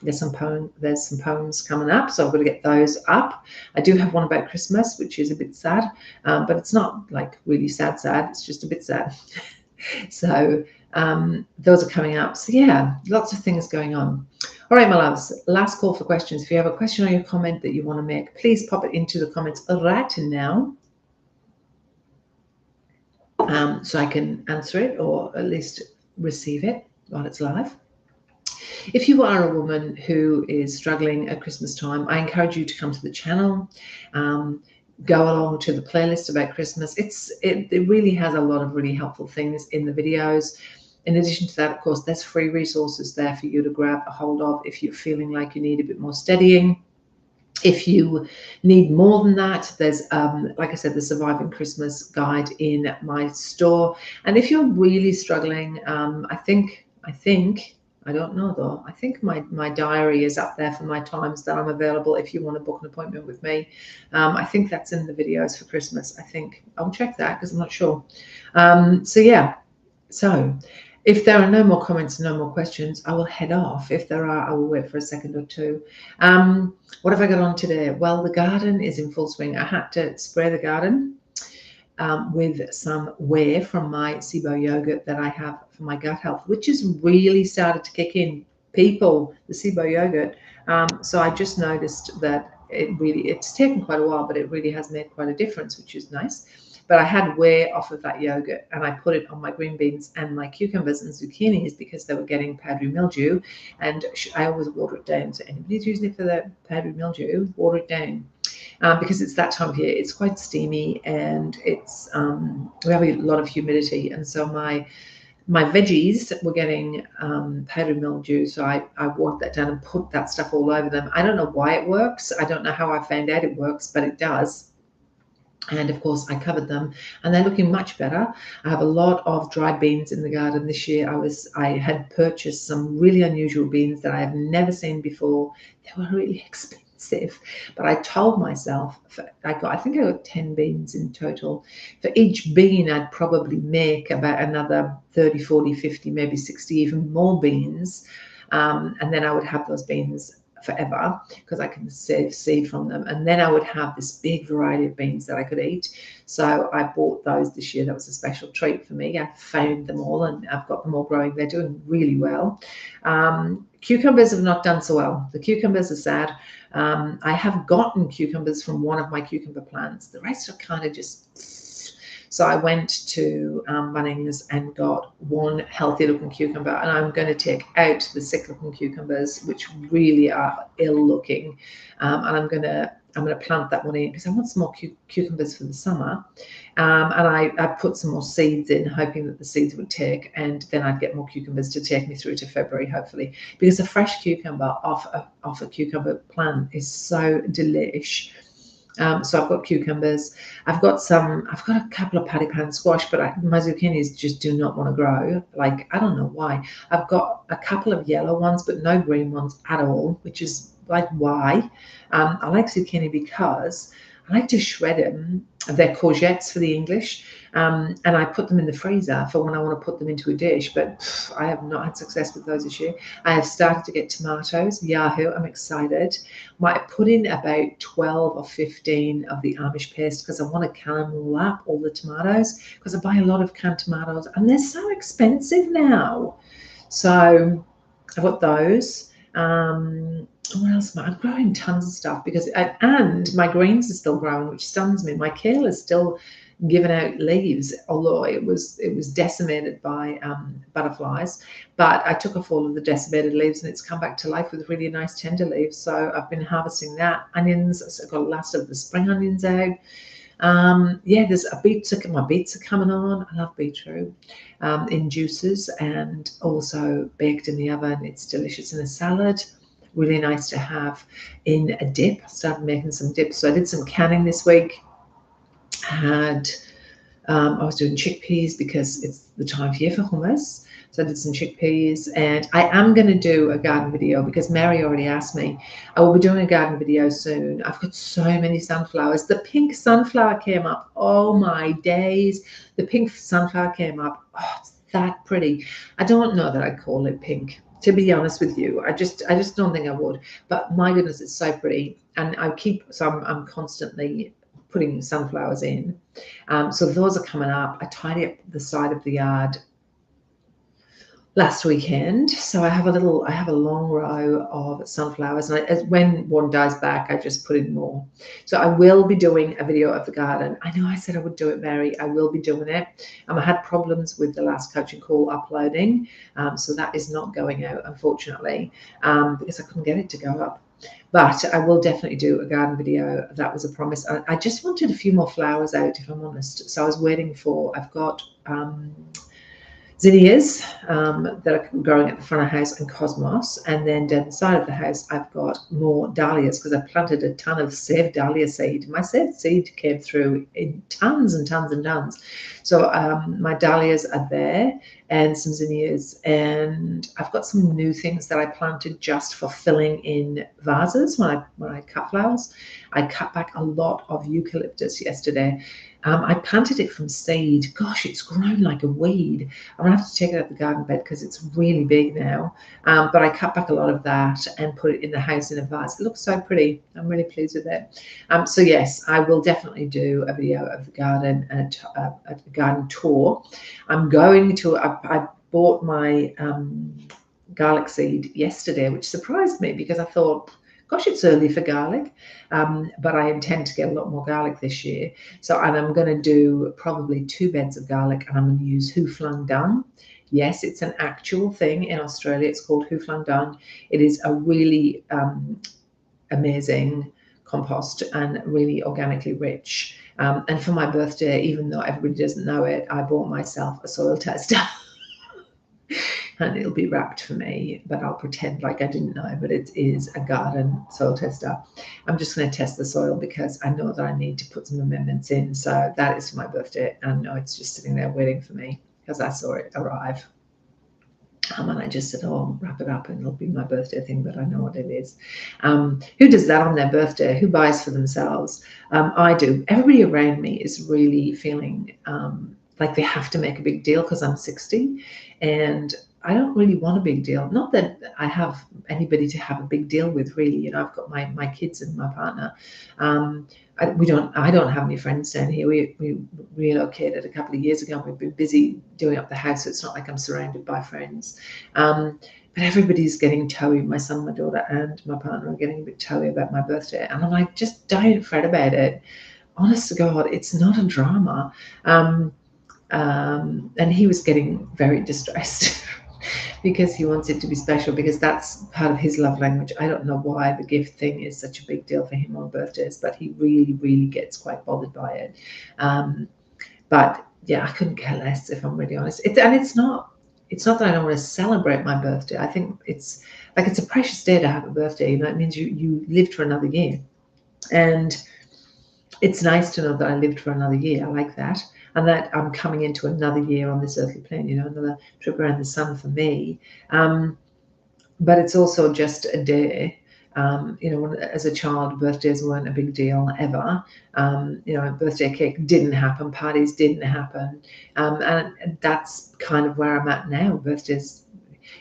There's some poems coming up, so I've got to get those up. I do have one about Christmas, which is a bit sad, but it's not like really sad, it's just a bit sad. So those are coming up. So yeah, lots of things going on. All right, my loves, last call for questions. If you have a question or your comment that you want to make, please pop it into the comments right now, so I can answer it, or at least receive it while it's live. If you are a woman who is struggling at Christmas time, I encourage you to come to the channel, go along to the playlist about Christmas. It really has a lot of really helpful things in the videos. In addition to that, of course, there's free resources there for you to grab a hold of if you're feeling like you need a bit more steadying. If you need more than that, there's, like I said, the Surviving Christmas guide in my store. And if you're really struggling, I don't know though, I think my diary is up there for my times that I'm available if you want to book an appointment with me. I think that's in the videos for Christmas. I think I'll check that because I'm not sure. So yeah, so if there are no more comments, no more questions, I will head off. If there are, I will wait for a second or two. What have I got on today? Well, the garden is in full swing. I had to spray the garden with some whey from my SIBO yogurt that I have for my gut health, which has really started to kick in. People, the SIBO yogurt. So I just noticed that it's taken quite a while, but it really has made quite a difference, which is nice. But I had whey off of that yogurt, and I put it on my green beans and my cucumbers and zucchinis because they were getting powdery mildew, and I always water it down. So anybody who's using it for the powdery mildew, water it down. Because it's that time of year. It's quite steamy, and it's we have a lot of humidity, and so my veggies were getting powdery mildew. So I watered that down and put that stuff all over them. I don't know why it works. I don't know how I found out it works, but it does. And of course, I covered them, and they're looking much better. I have a lot of dried beans in the garden this year. I had purchased some really unusual beans that I have never seen before. They were really expensive, but I told myself I think I got 10 beans in total. For each bean, I'd probably make about another 30, 40, 50, maybe 60, even more beans. And then I would have those beans forever because I can save seed from them, and then I would have this big variety of beans that I could eat. So I bought those this year. That was a special treat for me. I found them all, and I've got them all growing. They're doing really well. Cucumbers have not done so well. The cucumbers are sad. I have gotten cucumbers from one of my cucumber plants. The rest are kind of just... So I went to Bunnings and got one healthy looking cucumber, and I'm going to take out the sick looking cucumbers, which really are ill looking, and I'm going to plant that one in because I want some more cucumbers for the summer. And I put some more seeds in, hoping that the seeds would take, and then I'd get more cucumbers to take me through to February, hopefully, because a fresh cucumber off a cucumber plant is so delish. So I've got cucumbers. I've got a couple of patty pan squash, but my zucchinis just do not want to grow. Like, I don't know why. I've got a couple of yellow ones, but no green ones at all, which is like, why? I like zucchini because I like to shred them. They're courgettes for the English. And I put them in the freezer for when I want to put them into a dish. But I have not had success with those this year. I have started to get tomatoes. Yahoo! I'm excited. Might put in about 12 or 15 of the Amish paste because I want to caramel up all the tomatoes because I buy a lot of canned tomatoes and they're so expensive now. So I've got those. What else? I'm growing tons of stuff because, and my greens are still growing, which stuns me. My kale is still giving out leaves, although it was decimated by butterflies. But I took off all of the decimated leaves and it's come back to life with really nice tender leaves. So I've been harvesting that. Onions, so I've got last of the spring onions out. Yeah, there's a beets. My beets are coming on. I love beetroot in juices and also baked in the oven. It's delicious in a salad. Really nice to have in a dip. I started making some dips. So I did some canning this week. I was doing chickpeas because it's the time of year for hummus. So I did some chickpeas, and I am going to do a garden video because Mary already asked me. I will be doing a garden video soon. I've got so many sunflowers. The pink sunflower came up. Oh my days. The pink sunflower came up. Oh, it's that pretty. I don't know that I'd call it pink, to be honest with you. I just don't think I would. But my goodness, it's so pretty. And I'm constantly putting sunflowers in. So those are coming up. I tidy up the side of the yard last weekend, so I have a long row of sunflowers, and when one dies back, I just put in more. So I will be doing a video of the garden. I know I said I would do it, Mary. I will be doing it. I had problems with the last coaching call uploading, so that is not going out, unfortunately, because I couldn't get it to go up. But I will definitely do a garden video. That was a promise. I just wanted a few more flowers out, if I'm honest. So I was waiting for, I've got zinnias that are growing at the front of the house and cosmos. And then down the side of the house, I've got more dahlias because I planted a ton of saved dahlia seed. My saved seed came through in tons and tons and tons. So my dahlias are there and some zinnias. And I've got some new things that I planted just for filling in vases when I cut flowers. I cut back a lot of eucalyptus yesterday. I planted it from seed. Gosh, it's grown like a weed. I'm gonna have to take it out the garden bed because it's really big now. But I cut back a lot of that and put it in the house in a vase. It looks so pretty. I'm really pleased with it. So yes, I will definitely do a video of the garden and a garden tour. I'm going to. I bought my garlic seed yesterday, which surprised me because I thought, gosh, it's early for garlic, but I intend to get a lot more garlic this year. And I'm going to do probably 2 beds of garlic, and I'm going to use Who Flung Dung. Yes, it's an actual thing in Australia. It's called Who Flung Dung. It is a really amazing compost and really organically rich. And for my birthday, even though everybody doesn't know it, I bought myself a soil tester. And it'll be wrapped for me, but I'll pretend like I didn't know, but it is a garden soil tester. I'm just going to test the soil because I know that I need to put some amendments in. So that is for my birthday, and no, it's just sitting there waiting for me because I saw it arrive. And I just said, oh, I'll wrap it up and it'll be my birthday thing, but I know what it is. Who does that on their birthday? Who buys for themselves? I do. Everybody around me is really feeling like they have to make a big deal because I'm 60, and I don't really want a big deal. Not that I have anybody to have a big deal with, really. You know, I've got my kids and my partner. I don't have any friends down here. We relocated a couple of years ago and we've been busy doing up the house, so it's not like I'm surrounded by friends. But everybody's getting toey. My son, my daughter, and my partner are getting a bit toey about my birthday. And I'm like, just don't fret about it. Honest to God, it's not a drama. And he was getting very distressed because he wants it to be special, because that's part of his love language. I don't know why the gift thing is such a big deal for him on birthdays, but he really, really gets quite bothered by it. But yeah, I couldn't care less, if I'm really honest. It's not that I don't want to celebrate my birthday. I think it's a precious day to have a birthday. You know, it means you lived for another year. And it's nice to know that I lived for another year. I like that. And that I'm coming into another year on this earthly plane, you know, another trip around the sun for me. But it's also just a day. As a child, birthdays weren't a big deal ever. Birthday cake didn't happen, parties didn't happen, and that's kind of where I'm at now. Birthdays,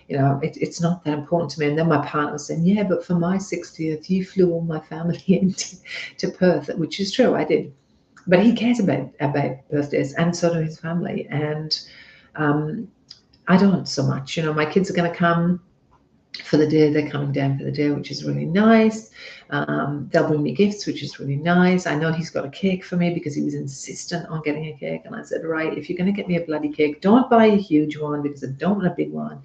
it's not that important to me. And then my partner was saying, yeah, but for my 60th, you flew all my family into to Perth, which is true, I did. But he cares about birthdays, and so do his family. And I don't so much. My kids are going to come for the day. They're coming down for the day, which is really nice. They'll bring me gifts, which is really nice. I know he's got a cake for me because he was insistent on getting a cake. And I said, right, if you're going to get me a bloody cake, don't buy a huge one because I don't want a big one.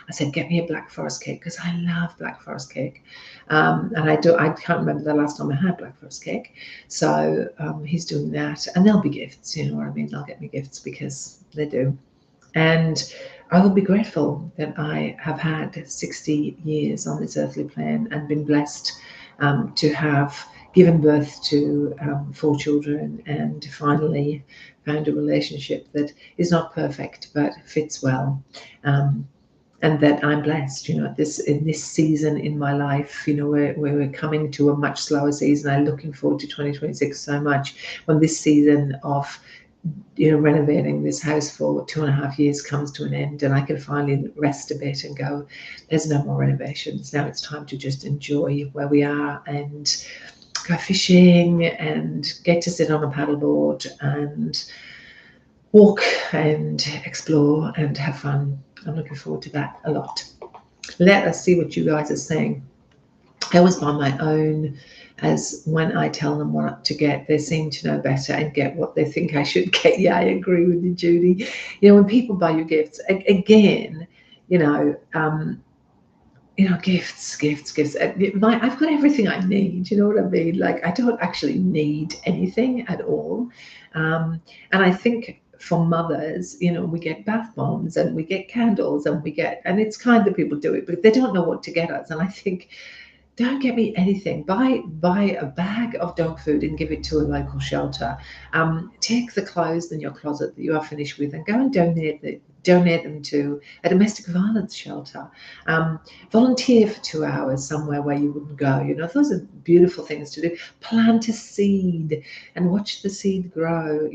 I said, get me a Black Forest cake because I love Black Forest cake. And I can't remember the last time I had Black Forest cake. So he's doing that. And there'll be gifts, you know what I mean? They'll get me gifts because they do. And I will be grateful that I have had 60 years on this earthly plane and been blessed to have given birth to 4 children and finally found a relationship that is not perfect but fits well. And that I'm blessed, in this season in my life, we're coming to a much slower season. I'm looking forward to 2026 so much when this season of renovating this house for 2.5 years comes to an end and I can finally rest a bit and go, there's no more renovations. Now it's time to just enjoy where we are and go fishing and get to sit on a paddleboard and walk and explore and have fun. I'm looking forward to that a lot. Let us see what you guys are saying. I always buy my own, as when I tell them what to get, they seem to know better and get what they think I should get. Yeah, I agree with you, Judy. When people buy you gifts, again, gifts. I've got everything I need. You know what I mean? Like, I don't actually need anything at all. And I think for mothers, we get bath bombs and we get candles and and it's kind of people do it, but they don't know what to get us. And I think, don't get me anything. Buy a bag of dog food and give it to a local shelter. Take the clothes in your closet that you are finished with and go and donate them to a domestic violence shelter. Volunteer for 2 hours somewhere where you wouldn't go. Those are beautiful things to do. Plant a seed and watch the seed grow.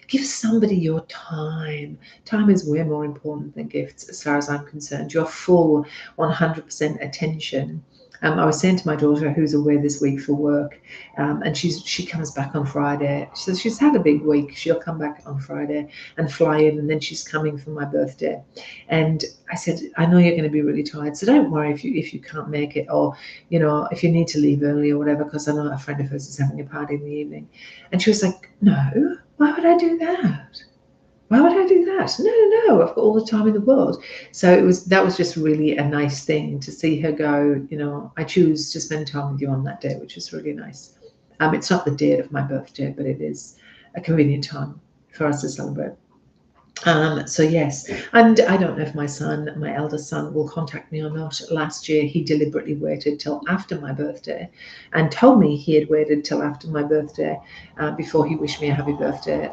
Give somebody your time. Time is way more important than gifts as far as I'm concerned. Your full 100% attention. I was saying to my daughter, who's away this week for work, and she comes back on Friday. So she's had a big week. She'll come back on Friday and fly in, and then she's coming for my birthday. And I said, I know you're going to be really tired, so don't worry if you can't make it, or if you need to leave early or whatever, because I know a friend of hers is having a party in the evening. And she was like, no, why would I do that? Why would I do that? No, I've got all the time in the world. So that was just really a nice thing to see her go, I choose to spend time with you on that day, which was really nice. It's not the date of my birthday, but it is a convenient time for us to celebrate. So yes, and I don't know if my eldest son will contact me or not. Last year, he deliberately waited till after my birthday and told me he had waited till after my birthday before he wished me a happy birthday.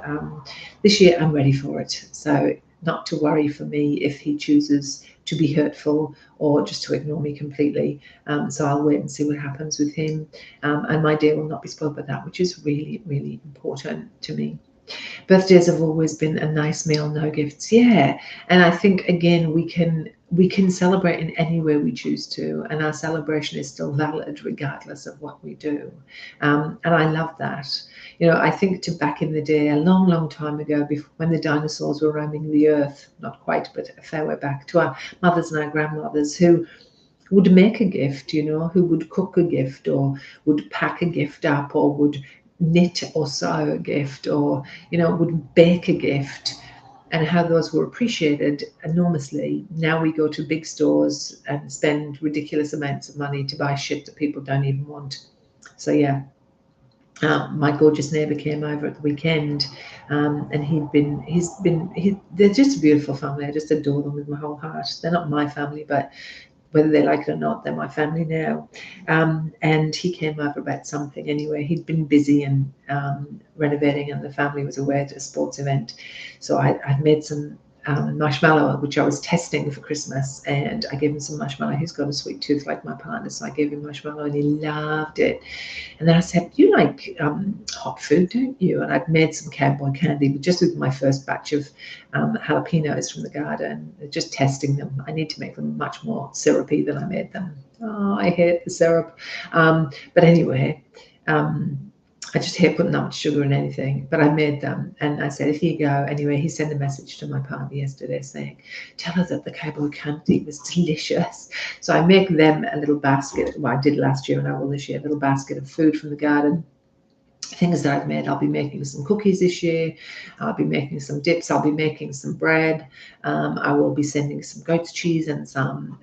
This year, I'm ready for it. So not to worry for me if he chooses to be hurtful or just to ignore me completely. So I'll wait and see what happens with him. And my day will not be spoiled by that, which is really, really important to me. Birthdays have always been a nice meal, no gifts. Yeah. And I think, again, we can celebrate in any way we choose to, and our celebration is still valid regardless of what we do. And I love that. I think to back in the day, a long, long time ago, when the dinosaurs were roaming the earth, not quite, but a fair way back, to our mothers and our grandmothers who would make a gift, who would cook a gift or would pack a gift up or would knit or sew a gift or would bake a gift, and how those were appreciated enormously. Now we go to big stores and spend ridiculous amounts of money to buy shit that people don't even want. So yeah, my gorgeous neighbor came over at the weekend, and they're just a beautiful family. I just adore them with my whole heart. They're not my family, but whether they like it or not, they're my family now. And he came over about something anyway. He'd been busy and renovating, and the family was away at a sports event. So I'd made some marshmallow, which I was testing for Christmas, and I gave him some marshmallow. He's got a sweet tooth like my partner, so I gave him marshmallow and he loved it. And then I said, you like hot food, don't you? And I'd made some cowboy candy, but just with my first batch of jalapenos from the garden, just testing them. I need to make them much more syrupy than I made them. Oh, I hate the syrup. But anyway, I just hate putting that much sugar in anything, but I made them and I said, here you go. Anyway, he sent a message to my partner yesterday saying, tell her that the cowboy candy was delicious. So I make them a little basket. Well, I did last year and I will this year, a little basket of food from the garden. Things that I've made. I'll be making some cookies this year. I'll be making some dips. I'll be making some bread. I will be sending some goat's cheese and some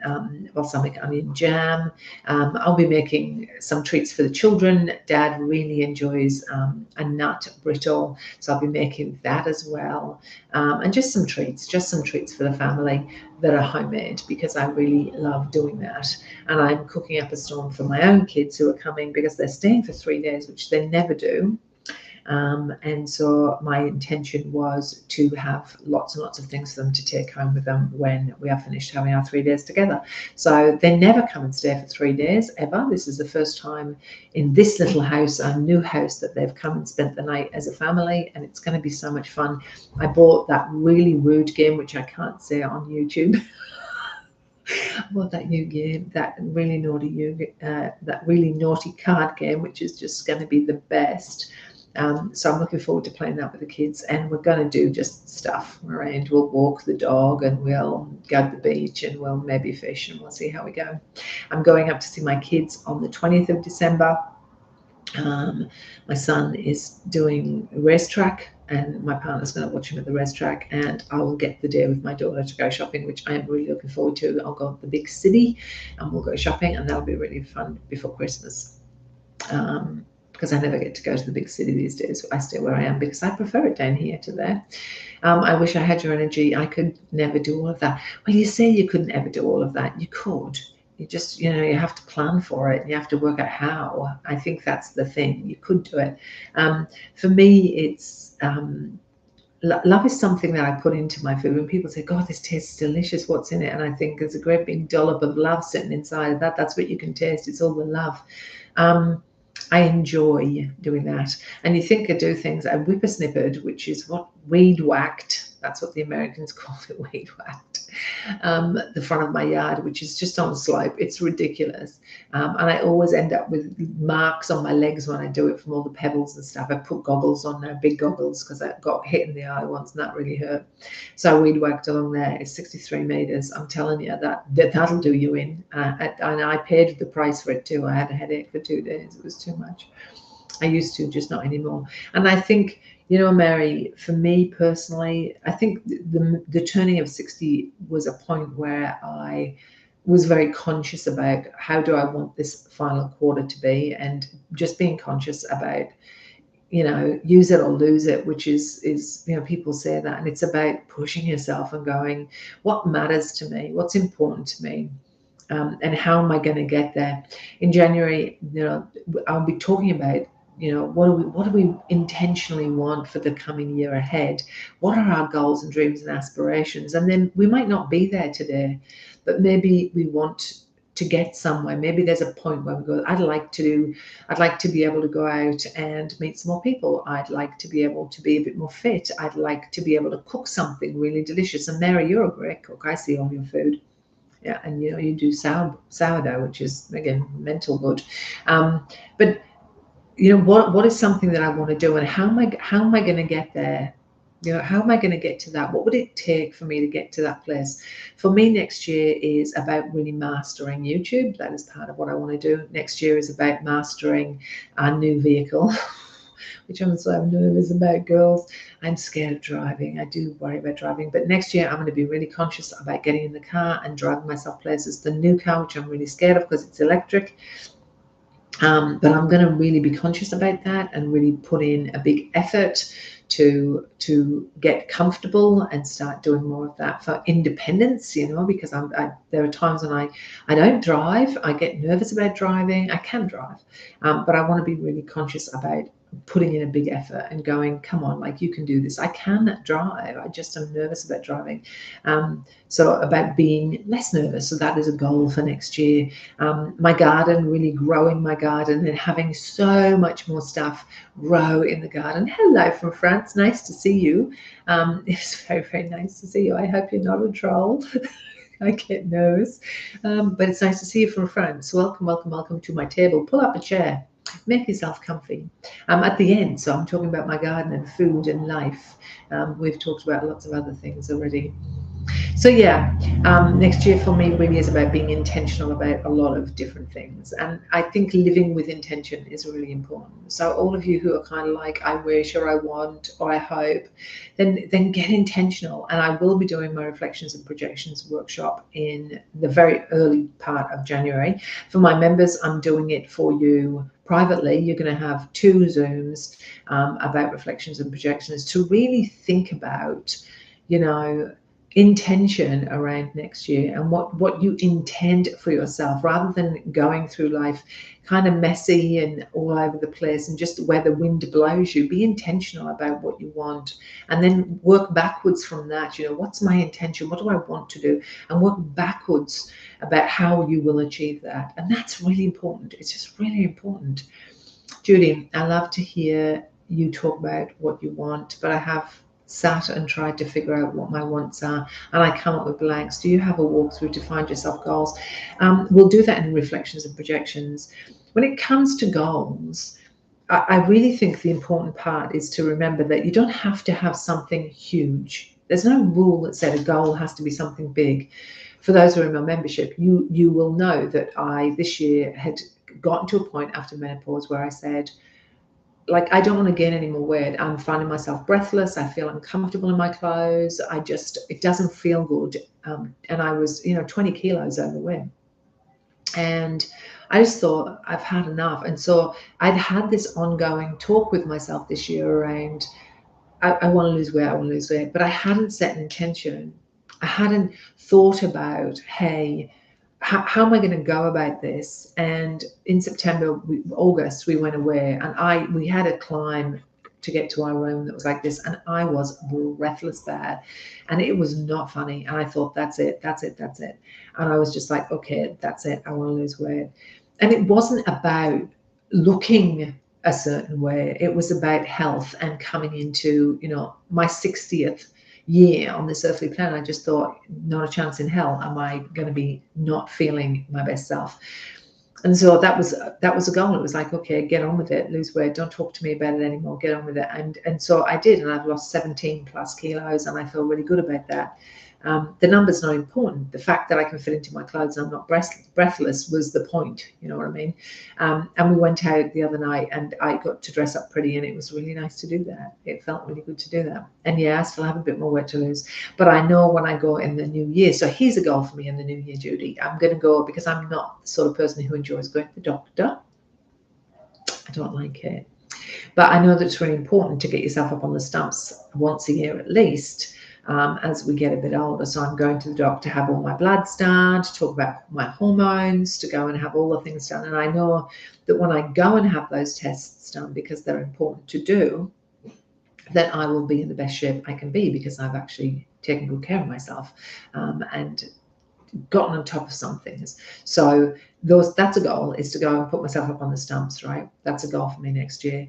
balsamic onion jam. I'll be making some treats for the children. Dad really enjoys a nut brittle, so I'll be making that as well. And just some treats for the family that are homemade, because I really love doing that. And I'm cooking up a storm for my own kids who are coming because they're staying for 3 days, which they never do. And so my intention was to have lots and lots of things for them to take home with them when we are finished having our 3 days together. So they never come and stay for 3 days ever. This is the first time in this little house, a new house, that they've come and spent the night as a family, and it's going to be so much fun. I bought that really rude game, which I can't say on YouTube. I bought that new game, that really naughty card game, which is just going to be the best. So I'm looking forward to playing that with the kids, and we're going to do just stuff around. We'll walk the dog and we'll go to the beach and we'll maybe fish, and we'll see how we go. I'm going up to see my kids on the 20th of December. My son is doing a racetrack and my partner's going to watch him at the racetrack, and I will get the day with my daughter to go shopping, which I am really looking forward to. I'll go to the big city and we'll go shopping, and that'll be really fun before Christmas. Because I never get to go to the big city these days. I stay where I am because I prefer it down here to there. I wish I had your energy. I could never do all of that. Well, you say you couldn't ever do all of that. You could. You just, you have to plan for it. You have to work out how. I think that's the thing. You could do it. For me, it's love is something that I put into my food. When people say, God, this tastes delicious, what's in it? And I think there's a great big dollop of love sitting inside of that. That's what you can taste. It's all the love. I enjoy doing that. And you think I do things, I whippersnippered, which is what weed whacked. That's what the Americans call it, weed whacked. The front of my yard, which is just on a slope. It's ridiculous. And I always end up with marks on my legs when I do it from all the pebbles and stuff. I put goggles on now, big goggles, because I got hit in the eye once and that really hurt. So I weed whacked along there. It's 63 meters. I'm telling you, that'll do you in. And I paid the price for it too. I had a headache for 2 days. It was too much. I used to, just not anymore. And I think, Mary, for me personally, I think the turning of 60 was a point where I was very conscious about how do I want this final quarter to be, and just being conscious about, use it or lose it, which is people say that, and it's about pushing yourself and going, what matters to me? What's important to me? And how am I going to get there? In January, I'll be talking about, what do we intentionally want for the coming year ahead? What are our goals and dreams and aspirations? And then we might not be there today, but maybe we want to get somewhere. Maybe there's a point where we go, I'd like to be able to go out and meet some more people. I'd like to be able to be a bit more fit. I'd like to be able to cook something really delicious. And Mary, you're a great cook. I see all your food. Yeah, and you do sourdough, which is, again, mental good. But what is something that I want to do, and how am I going to get there? How am I going to get to that? What would it take for me to get to that place? For me, next year is about really mastering YouTube. That is part of what I want to do. Next year is about mastering a new vehicle, which I'm so nervous about, girls. I'm scared of driving. I do worry about driving. But next year, I'm going to be really conscious about getting in the car and driving myself places. The new car, which I'm really scared of because it's electric. But I'm going to really be conscious about that and really put in a big effort to get comfortable and start doing more of that for independence, you know, because there are times when I don't drive. I get nervous about driving. I can drive, but I want to be really conscious about putting in a big effort and going, come on, like, you can do this. I can drive. I just am nervous about driving. So about being less nervous. So that is a goal for next year. My garden, really growing my garden and having so much more stuff grow in the garden. Hello from France. Nice to see you. It's very, very nice to see you. I hope you're not a troll. I get nervous, but it's nice to see you from France. Welcome, welcome, welcome to my table. Pull up a chair. Make yourself comfy. At the end, so I'm talking about my garden and food and life. We've talked about lots of other things already. So yeah, next year for me really is about being intentional about a lot of different things. And I think living with intention is really important. So all of you who are kind of like, I wish, or I want, or I hope, then get intentional. And I will be doing my reflections and projections workshop in the very early part of January. For my members, I'm doing it for you privately. You're going to have 2 Zooms about reflections and projections to really think about, you know, intention around next year and what you intend for yourself, rather than going through life kind of messy and all over the place and just where the wind blows you. Be intentional about what you want, and then work backwards from that. You know, what's my intention? What do I want to do? And work backwards about how you will achieve that. And that's really important. It's just really important. Judy, I love to hear you talk about what you want, but I have sat and tried to figure out what my wants are, and I come up with blanks. Do you have a walkthrough to find yourself goals? We'll do that in reflections and projections. When it comes to goals, I really think the important part is to remember that you don't have to have something huge. There's no rule that said a goal has to be something big. For those who are in my membership, you will know that I this year had gotten to a point after menopause where I said, like, I don't want to gain any more weight. I'm finding myself breathless. I feel uncomfortable in my clothes. It doesn't feel good. And I was, 20 kilos overweight. And I just thought, I've had enough. And so I'd had this ongoing talk with myself this year around, I want to lose weight, I want to lose weight. But I hadn't set an intention. I hadn't thought about, hey, how am I going to go about this? And in August, we went away, and we had a climb to get to our room that was like this, and I was breathless there, and it was not funny. And I thought, that's it. And I was just like, okay, that's it. I want to lose weight. And it wasn't about looking a certain way. It was about health and coming into, my 60th year on this earthly planet. I just thought, not a chance in hell am I going to be not feeling my best self. And so that was a goal. It was like, okay, get on with it, lose weight, don't talk to me about it anymore, get on with it. And so I did, and I've lost 17 plus kilos, and I feel really good about that. The number's not important. The fact that I can fit into my clothes and I'm not breathless was the point, you know what I mean? And we went out the other night, and I got to dress up pretty, and it was really nice to do that. It felt really good to do that. And yeah, I still have a bit more weight to lose, but I know when I go in the new year. So here's a goal for me in the new year, Judy. I'm going to go, because I'm not the sort of person who enjoys going to the doctor. I don't like it. But I know that it's really important to get yourself up on the stumps once a year at least. As we get a bit older. So I'm going to the doctor to have all my bloods done, to talk about my hormones, to go and have all the things done. And I know that when I go and have those tests done, because they're important to do, that I will be in the best shape I can be, because I've actually taken good care of myself and gotten on top of some things. So that's a goal, is to go and put myself up on the stumps, right? That's a goal for me next year.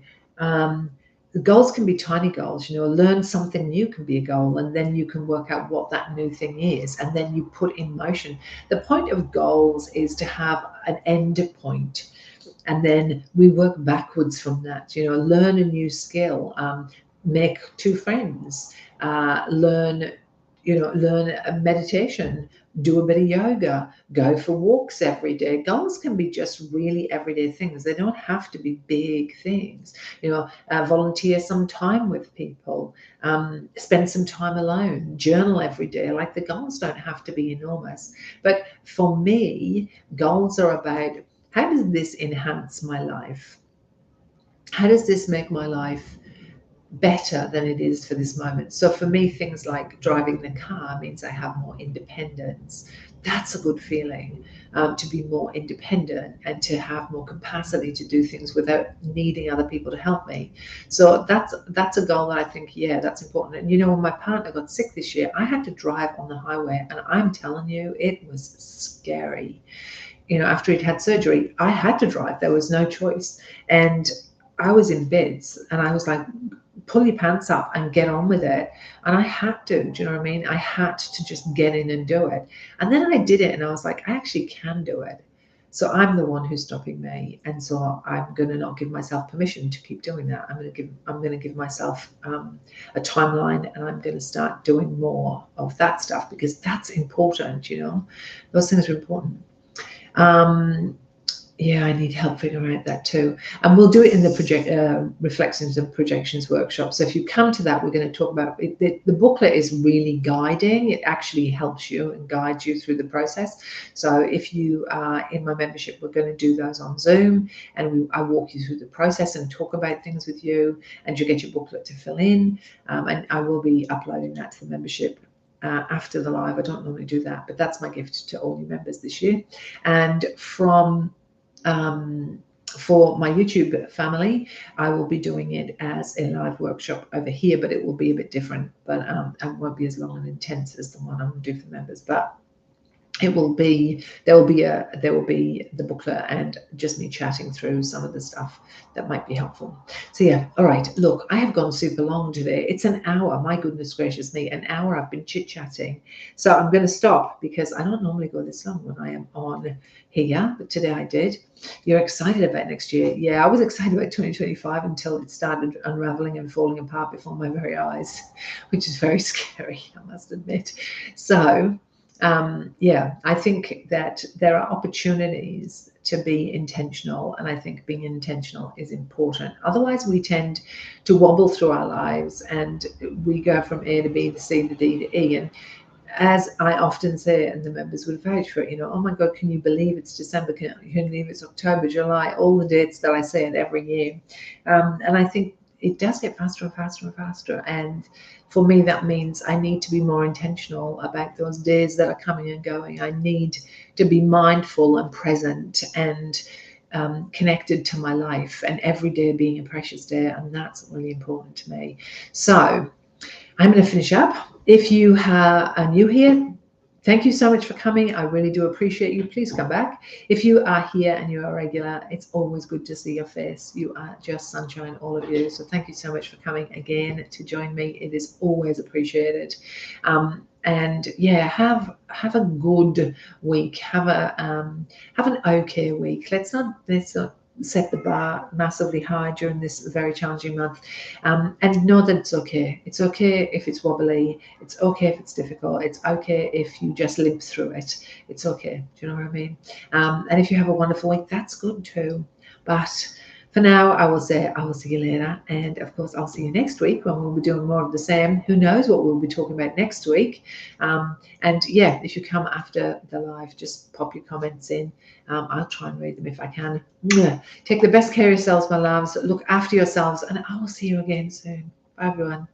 The goals can be tiny goals, learn something new can be a goal, and then you can work out what that new thing is, and then you put in motion. The point of goals is to have an end point, and then we work backwards from that. Learn a new skill, make 2 friends, learn a meditation, do a bit of yoga, go for walks every day. Goals can be just really everyday things. They don't have to be big things. Volunteer some time with people, spend some time alone, journal every day. Like, the goals don't have to be enormous. But for me, goals are about, how does this enhance my life? How does this make my life better than it is for this moment. So for me, things like driving the car means I have more independence. That's a good feeling, to be more independent and to have more capacity to do things without needing other people to help me. So that's a goal that I think, yeah, that's important. And you know, when my partner got sick this year, I had to drive on the highway, and I'm telling you, it was scary. You know, after he'd had surgery, I had to drive. There was no choice. And I was in beds, and I was like, pull your pants up and get on with it. And I had to, do you know what I mean? I had to just get in and do it. And then I did it, and I was like, I actually can do it. So I'm the one who's stopping me. And so I'm going to not give myself permission to keep doing that. I'm going to give myself a timeline, and I'm going to start doing more of that stuff, because that's important, you know, those things are important. Yeah, I need help figuring out that too. And we'll do it in the reflections and projections workshop. So if you come to that, we're going to talk about it. The booklet is really guiding. It actually helps you and guides you through the process. So if you are in my membership, we're going to do those on Zoom, and I walk you through the process and talk about things with you, and you get your booklet to fill in. And I will be uploading that to the membership after the live. I don't normally do that, but that's my gift to all new members this year. And for my YouTube family, I will be doing it as a live workshop over here, but it will be a bit different. But it won't be as long and intense as the one I'm going to do for members. But it will be, there will be the booklet and just me chatting through some of the stuff that might be helpful. So yeah, all right, look, I have gone super long today. It's an hour. My goodness gracious me, an hour I've been chit-chatting. So I'm going to stop, because I don't normally go this long when I am on here, but today I did. You're excited about next year. Yeah, I was excited about 2025 until it started unraveling and falling apart before my very eyes, which is very scary, I must admit. So yeah, I think that there are opportunities to be intentional, and I think being intentional is important. Otherwise, we tend to wobble through our lives, and we go from A to B to C to D to E. And as I often say, and the members would vouch for it, you know, oh my God, can you believe it's December? Can you believe it's October, July? All the dates that I say it every year. And I think it does get faster and faster and faster. And for me, that means I need to be more intentional about those days that are coming and going. I need to be mindful and present and connected to my life, and every day being a precious day. And that's really important to me. So I'm going to finish up. If you are new here, thank you so much for coming. I really do appreciate you. Please come back. If you are here and you are regular, it's always good to see your face. You are just sunshine, all of you. So thank you so much for coming again to join me. It is always appreciated. And yeah, have a good week. Have an okay week. Let's not set the bar massively high during this very challenging month, and know that it's okay. It's okay if it's wobbly. It's okay if it's difficult. It's okay if you just limp through it. It's okay. Do you know what I mean? And if you have a wonderful week, that's good too. But for now, I will say I will see you later. And of course, I'll see you next week when we'll be doing more of the same. Who knows what we'll be talking about next week? And yeah, if you come after the live, just pop your comments in. I'll try and read them if I can. Take the best care of yourselves, my loves. Look after yourselves, and I will see you again soon. Bye, everyone.